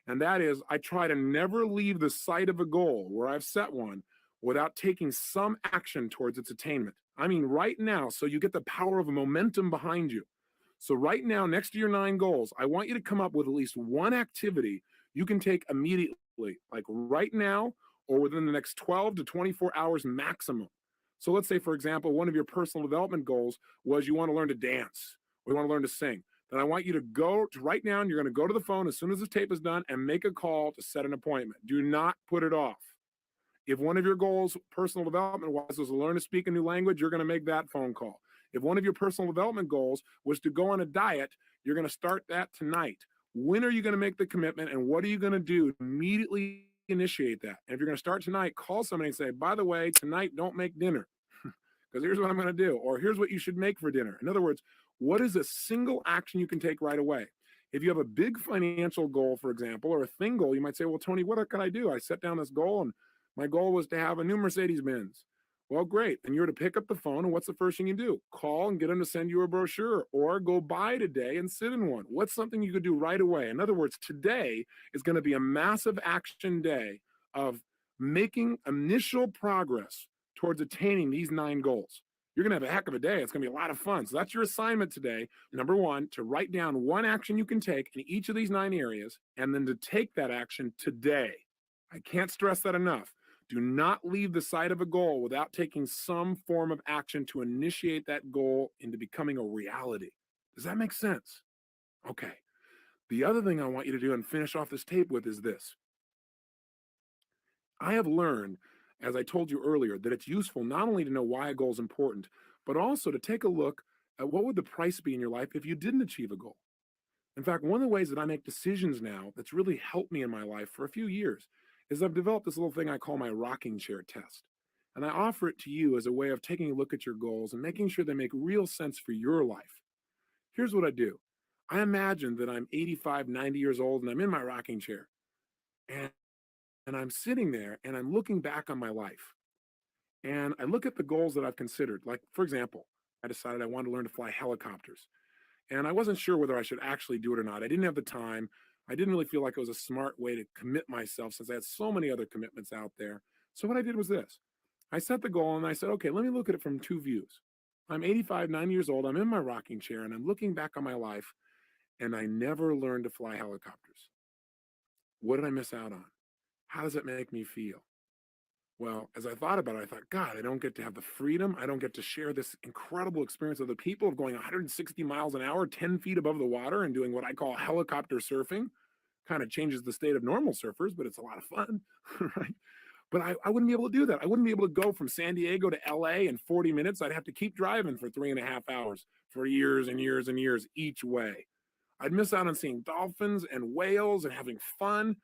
And that is, I try to never leave the sight of a goal where I've set one without taking some action towards its attainment. I mean, right now, so you get the power of a momentum behind you. So right now, next to your 9 goals, I want you to come up with at least one activity you can take immediately, like right now or within the next 12 to 24 hours maximum. So let's say, for example, one of your personal development goals was you want to learn to dance or you want to learn to sing. Then I want you to go to right now and you're going to go to the phone as soon as this tape is done and make a call to set an appointment. Do not put it off. If one of your goals, personal development wise, was to learn to speak a new language, you're going to make that phone call. If one of your personal development goals was to go on a diet, you're going to start that tonight. When are you going to make the commitment and what are you going to do to immediately initiate that? And if you're going to start tonight, call somebody and say, by the way, tonight don't make dinner because here's what I'm going to do, or here's what you should make for dinner. In other words, what is a single action you can take right away? If you have a big financial goal, for example, or a thing goal, you might say, well, Tony, what can I do? I set down this goal and my goal was to have a new Mercedes-Benz. Well, great. And you're to pick up the phone and what's the first thing you do? Call and get them to send you a brochure or go buy today and sit in one. What's something you could do right away? In other words, today is going to be a massive action day of making initial progress towards attaining these 9 goals. You're going to have a heck of a day. It's going to be a lot of fun. So that's your assignment today. Number 1, to write down one action you can take in each of these 9 areas, and then to take that action today. I can't stress that enough. Do not leave the sight of a goal without taking some form of action to initiate that goal into becoming a reality. Does that make sense? Okay. The other thing I want you to do and finish off this tape with is this. I have learned, as I told you earlier, that it's useful not only to know why a goal is important, but also to take a look at what would the price be in your life if you didn't achieve a goal. In fact, one of the ways that I make decisions now that's really helped me in my life for a few years is I've developed this little thing I call my rocking chair test. And I offer it to you as a way of taking a look at your goals and making sure they make real sense for your life. Here's what I do. I imagine that I'm 85, 90 years old and I'm in my rocking chair. And, and I'm sitting there and I'm looking back on my life. And I look at the goals that I've considered. Like, for example, I decided I wanted to learn to fly helicopters. And I wasn't sure whether I should actually do it or not. I didn't have the time. I didn't really feel like it was a smart way to commit myself since I had so many other commitments out there. So what I did was this. I set the goal and I said, okay, let me look at it from 2 views. I'm 85, 90 years old. I'm in my rocking chair and I'm looking back on my life and I never learned to fly helicopters. What did I miss out on? How does it make me feel? Well, as I thought about it, I thought, God, I don't get to have the freedom. I don't get to share this incredible experience of the people of going 160 miles an hour, 10 feet above the water and doing what I call helicopter surfing. Kind of changes the state of normal surfers, but it's a lot of fun, right? But I wouldn't be able to do that. I wouldn't be able to go from San Diego to LA in 40 minutes. I'd have to keep driving for 3.5 hours for years and years and years each way. I'd miss out on seeing dolphins and whales and having fun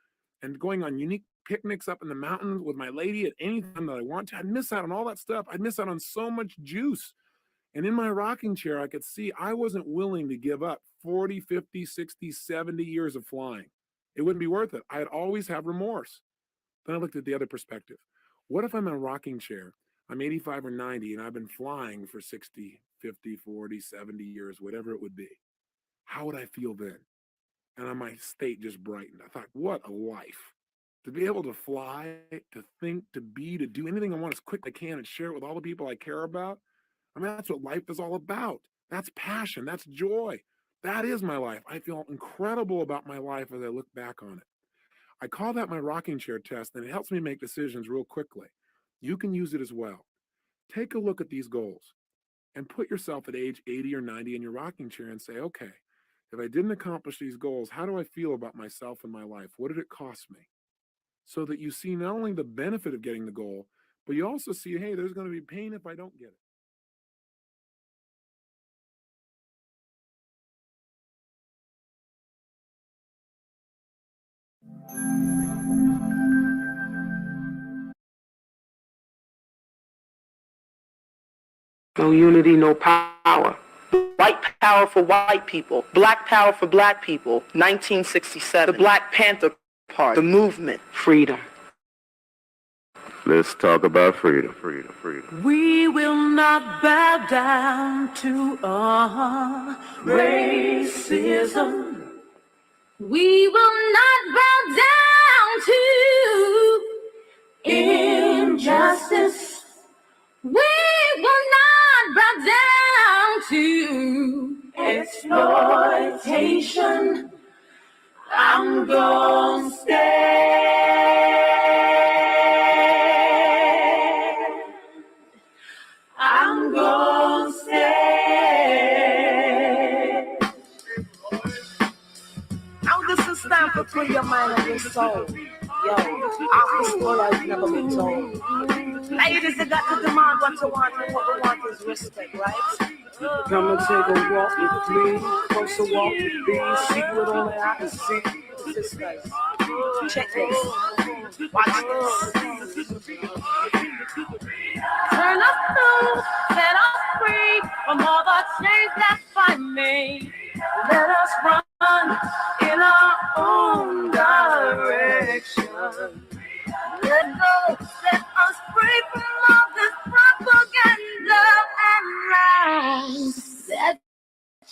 and going on unique picnics up in the mountains with my lady at any time that I want to. I'd miss out on all that stuff. I'd miss out on so much juice. And in my rocking chair, I could see I wasn't willing to give up 40, 50, 60, 70 years of flying. It wouldn't be worth it. I'd always have remorse. Then I looked at the other perspective. What if I'm in a rocking chair? I'm 85 or 90 and I've been flying for 60, 50, 40, 70 years, whatever it would be. How would I feel then? And my state just brightened. I thought, what a life. to be able to fly, to think, to be, to do anything I want as quick as I can and share it with all the people I care about. I mean, that's what life is all about. That's passion. That's joy. That is my life. I feel incredible about my life as I look back on it. I call that my rocking chair test, and it helps me make decisions real quickly. You can use it as well. Take a look at these goals and put yourself at age 80 or 90 in your rocking chair and say, okay, if I didn't accomplish these goals, how do I feel about myself and my life? What did it cost me? So that you see not only the benefit of getting the goal, but you also see, hey, there's going to be pain if I don't get it. No unity, no power. White power for white people. Black power for black people. 1967. The Black Panther Party. The movement. Freedom. Let's talk about freedom. We will not bow down to racism. We will not bow down to injustice. We will not bow down to exploitation. I'm gonna stand. I'm gonna stand. Now this is time to free your mind and your soul. Yo, our story has never been told. Ladies, you got to demand what you want, and what we want is respect, right? Come and take a walk with me, closer walk with me, see what only I can see. This guys, check this. Watch this. Turn us loose, set us free from all the chains that bind me. Let us run in our own direction. Let go, set us free from all this propaganda and lies that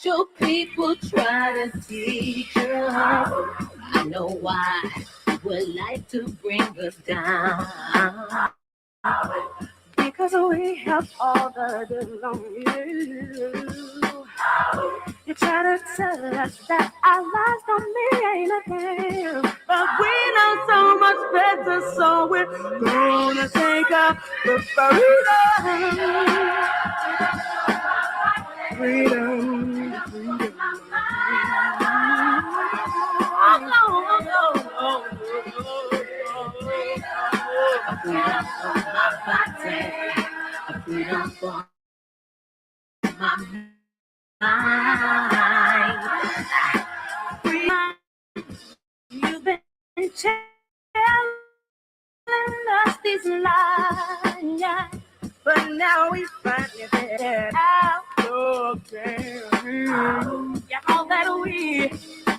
your people try to teach us. I know why you would like to bring us down. Because we have all the belonging. You try to tell us that our lives don't mean anything, but we know so much better, so we're gonna take up the freedom. Oh, no. Freedom for my body, freedom for my mind. Freedom, you've been telling us these lies, yeah, but now we finally figured out okay. Yeah, all that we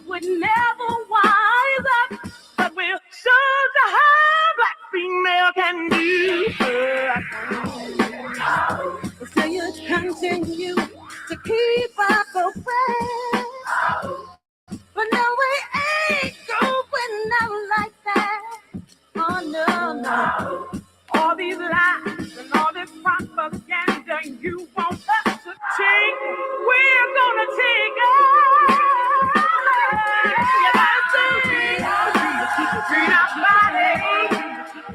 would never wise up, but we'll show the how black female can do. So you continue to keep us oppressed, but no, we ain't going out like that. Oh no. All these lies and all this propaganda you want us to take, we're gonna take it. Freedom body,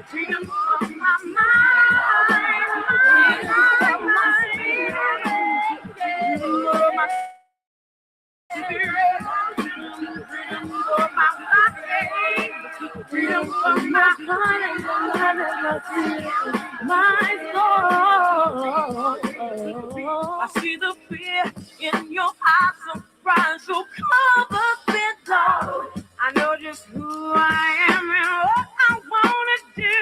freedom of my mind, my spirit, freedom for my body, freedom for my heart and my soul. I see the fear in your eyes, surprise, so cover it all. I know just who I am and what I wanna do.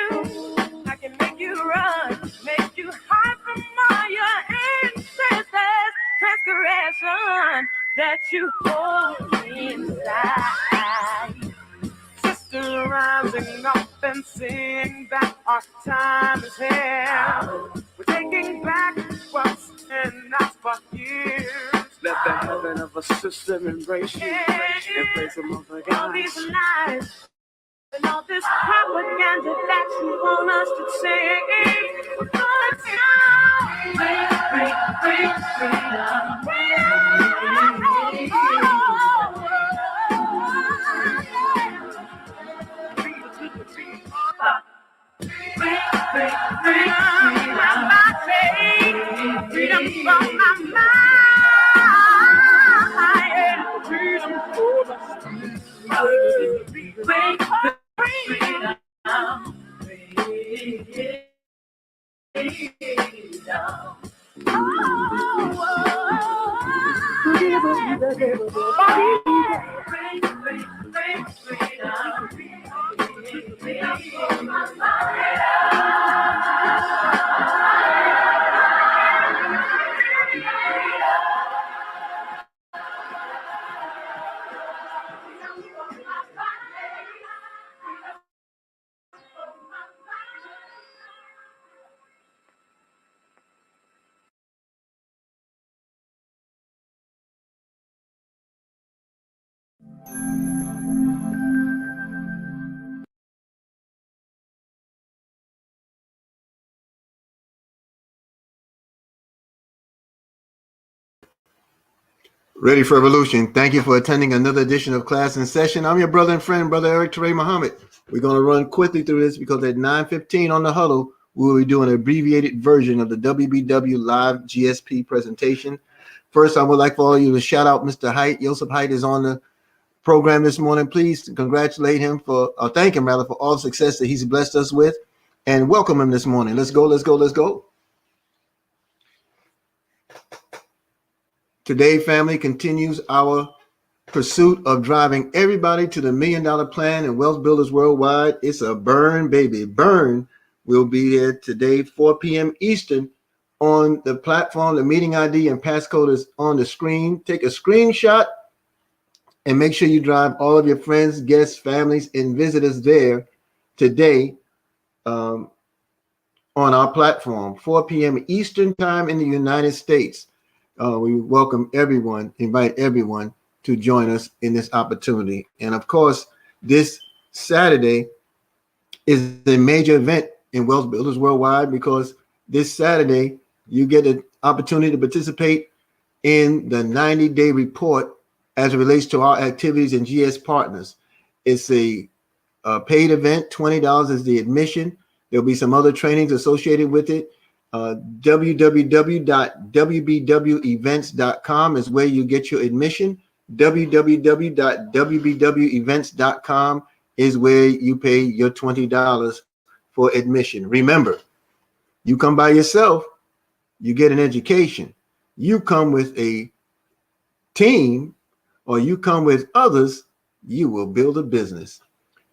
I can make you run, make you hide from all your ancestors' transgression that you hold inside. Sisters rising up and sing that our time is here. We're taking back what's and not for years. Let the heaven of a sister embrace you, embrace them of the All these lies And all this propaganda that you want us to sing. We're gonna sound freedom from my mind. Freedom for the Ready for Evolution. Thank you for attending another edition of Class in Session. I'm your brother and friend, Brother Eric Teray Muhammad. We're going to run quickly through this because at 9:15 on the huddle, we will be doing an abbreviated version of the WBW Live GSP presentation. First, I would like for all of you to shout out Mr. Height. Joseph Height is on the program this morning. Please congratulate him thank him rather for all the success that he's blessed us with and welcome him this morning. Let's go, let's go, let's go. Today, family, continues our pursuit of driving everybody to the $1 Million Plan and Wealth Builders Worldwide. It's a burn, baby. Burn will be here today, 4 p.m. Eastern on the platform. The meeting ID and passcode is on the screen. Take a screenshot and make sure you drive all of your friends, guests, families, and visitors there today on our platform, 4 p.m. Eastern time in the United States. We welcome everyone, invite everyone to join us in this opportunity. And of course, this Saturday is a major event in Wealth Builders Worldwide because this Saturday you get an opportunity to participate in the 90-day report as it relates to our activities in GS Partners. It's a paid event. $20 is the admission. There'll be some other trainings associated with it. www.wbwevents.com is where you get your admission. www.wbwevents.com is where you pay your $20 for admission. Remember, you come by yourself, you get an education. You come with a team or you come with others, you will build a business.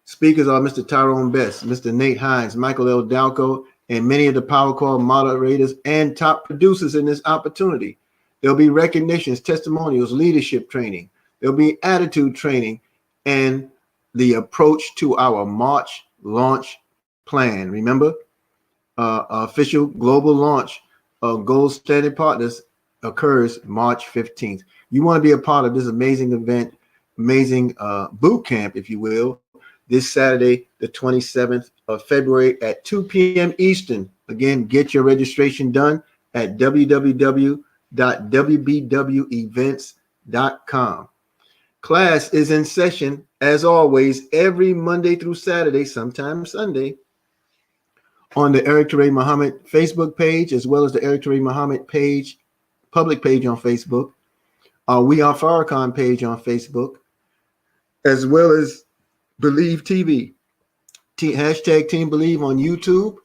Speakers are Mr. Tyrone Best, Mr. Nate Hines, Michael L. Dalco, and many of the Power Call moderators and top producers in this opportunity. There'll be recognitions, testimonials, leadership training. There'll be attitude training and the approach to our March launch plan. Remember, official global launch of Gold Standard Partners occurs March 15th. You want to be a part of this amazing event, amazing boot camp, if you will, this Saturday, the 27th of February at 2 p.m. Eastern. Again, get your registration done at www.wbwevents.com. Class is in session, as always, every Monday through Saturday, sometimes Sunday, on the Eric Teray Muhammad Facebook page, as well as the Eric Teray Muhammad page, public page on Facebook. We Are Farrakhan page on Facebook, as well as Believe TV, hashtag Team Believe on YouTube,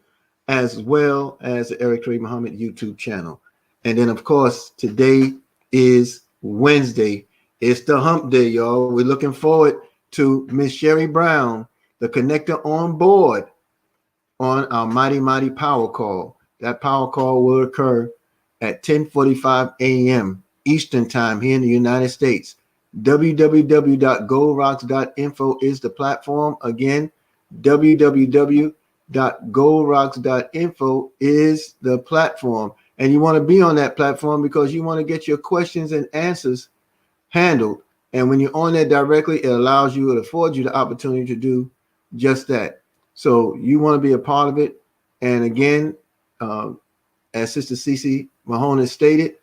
as well as the Eric Teray Muhammad YouTube channel. And then, of course, today is Wednesday. It's the hump day, y'all. We're looking forward to Miss Sherry Brown, the connector on board on our Mighty Mighty Power Call. That power call will occur at 10:45 a.m. Eastern time here in the United States. www.goldrocks.info is the platform. Again, www.goldrocks.info is the platform. And you want to be on that platform because you want to get your questions and answers handled. And when you're on there directly, it affords you the opportunity to do just that. So you want to be a part of it. And again, uh, as Sister Cece Mahone has stated,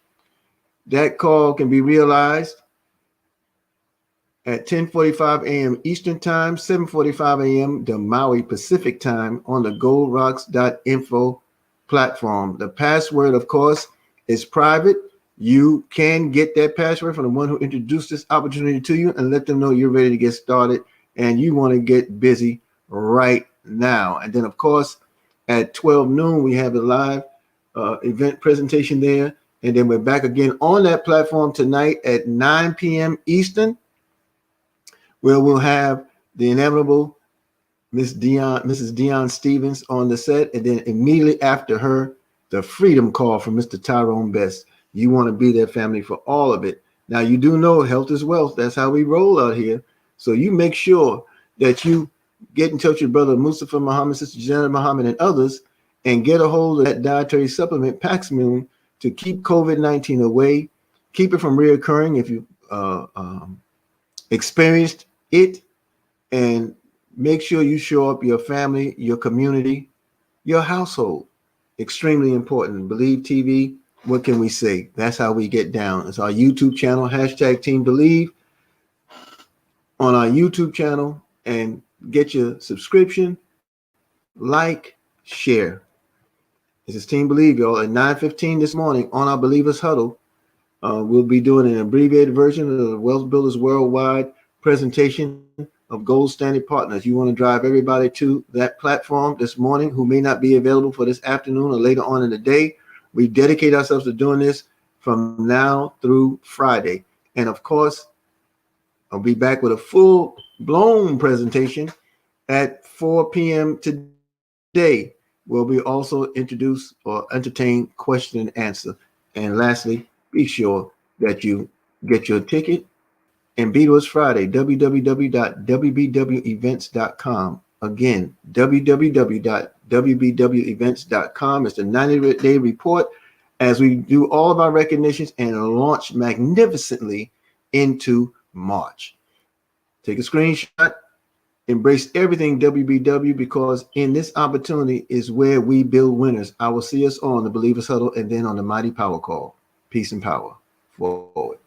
that call can be realized at 10:45 a.m. Eastern Time, 7:45 a.m. the Maui Pacific Time on the goldrocks.info platform. The password, of course, is private. You can get that password from the one who introduced this opportunity to you and let them know you're ready to get started and you want to get busy right now. And then, of course, at 12 noon, we have a live event presentation there. And then we're back again on that platform tonight at 9 p.m. Eastern, where we'll have the inevitable Mrs. Dion Stevens on the set, and then immediately after her, the Freedom Call from Mr. Tyrone Best. You want to be there, family, for all of it. Now, you do know health is wealth. That's how we roll out here. So you make sure that you get in touch with Brother Mustafa Muhammad, Sister Janet Muhammad, and others, and get a hold of that dietary supplement, Paxmoon, to keep COVID-19 away, keep it from reoccurring if you experienced it, and make sure you show up your family, your community, your household. Extremely important. Believe TV, what can we say? That's how we get down. It's our YouTube channel, hashtag Team Believe, on our YouTube channel, and get your subscription, like, share. This is Team Believe, y'all. At 9:15 this morning on our Believers Huddle, we'll be doing an abbreviated version of the Wealth Builders Worldwide presentation of Gold Standard Partners. You want to drive everybody to that platform this morning who may not be available for this afternoon or later on in the day. We dedicate ourselves to doing this from now through Friday. And of course, I'll be back with a full blown presentation at 4 p.m. today, where we also introduce or entertain question and answer. And lastly, be sure that you get your ticket and be to us Friday, www.wbwevents.com. Again, www.wbwevents.com. It's the 90-day report as we do all of our recognitions and launch magnificently into March. Take a screenshot, embrace everything WBW, because in this opportunity is where we build winners. I will see us on the Believers Huddle and then on the Mighty Power Call. Peace and power. Forward.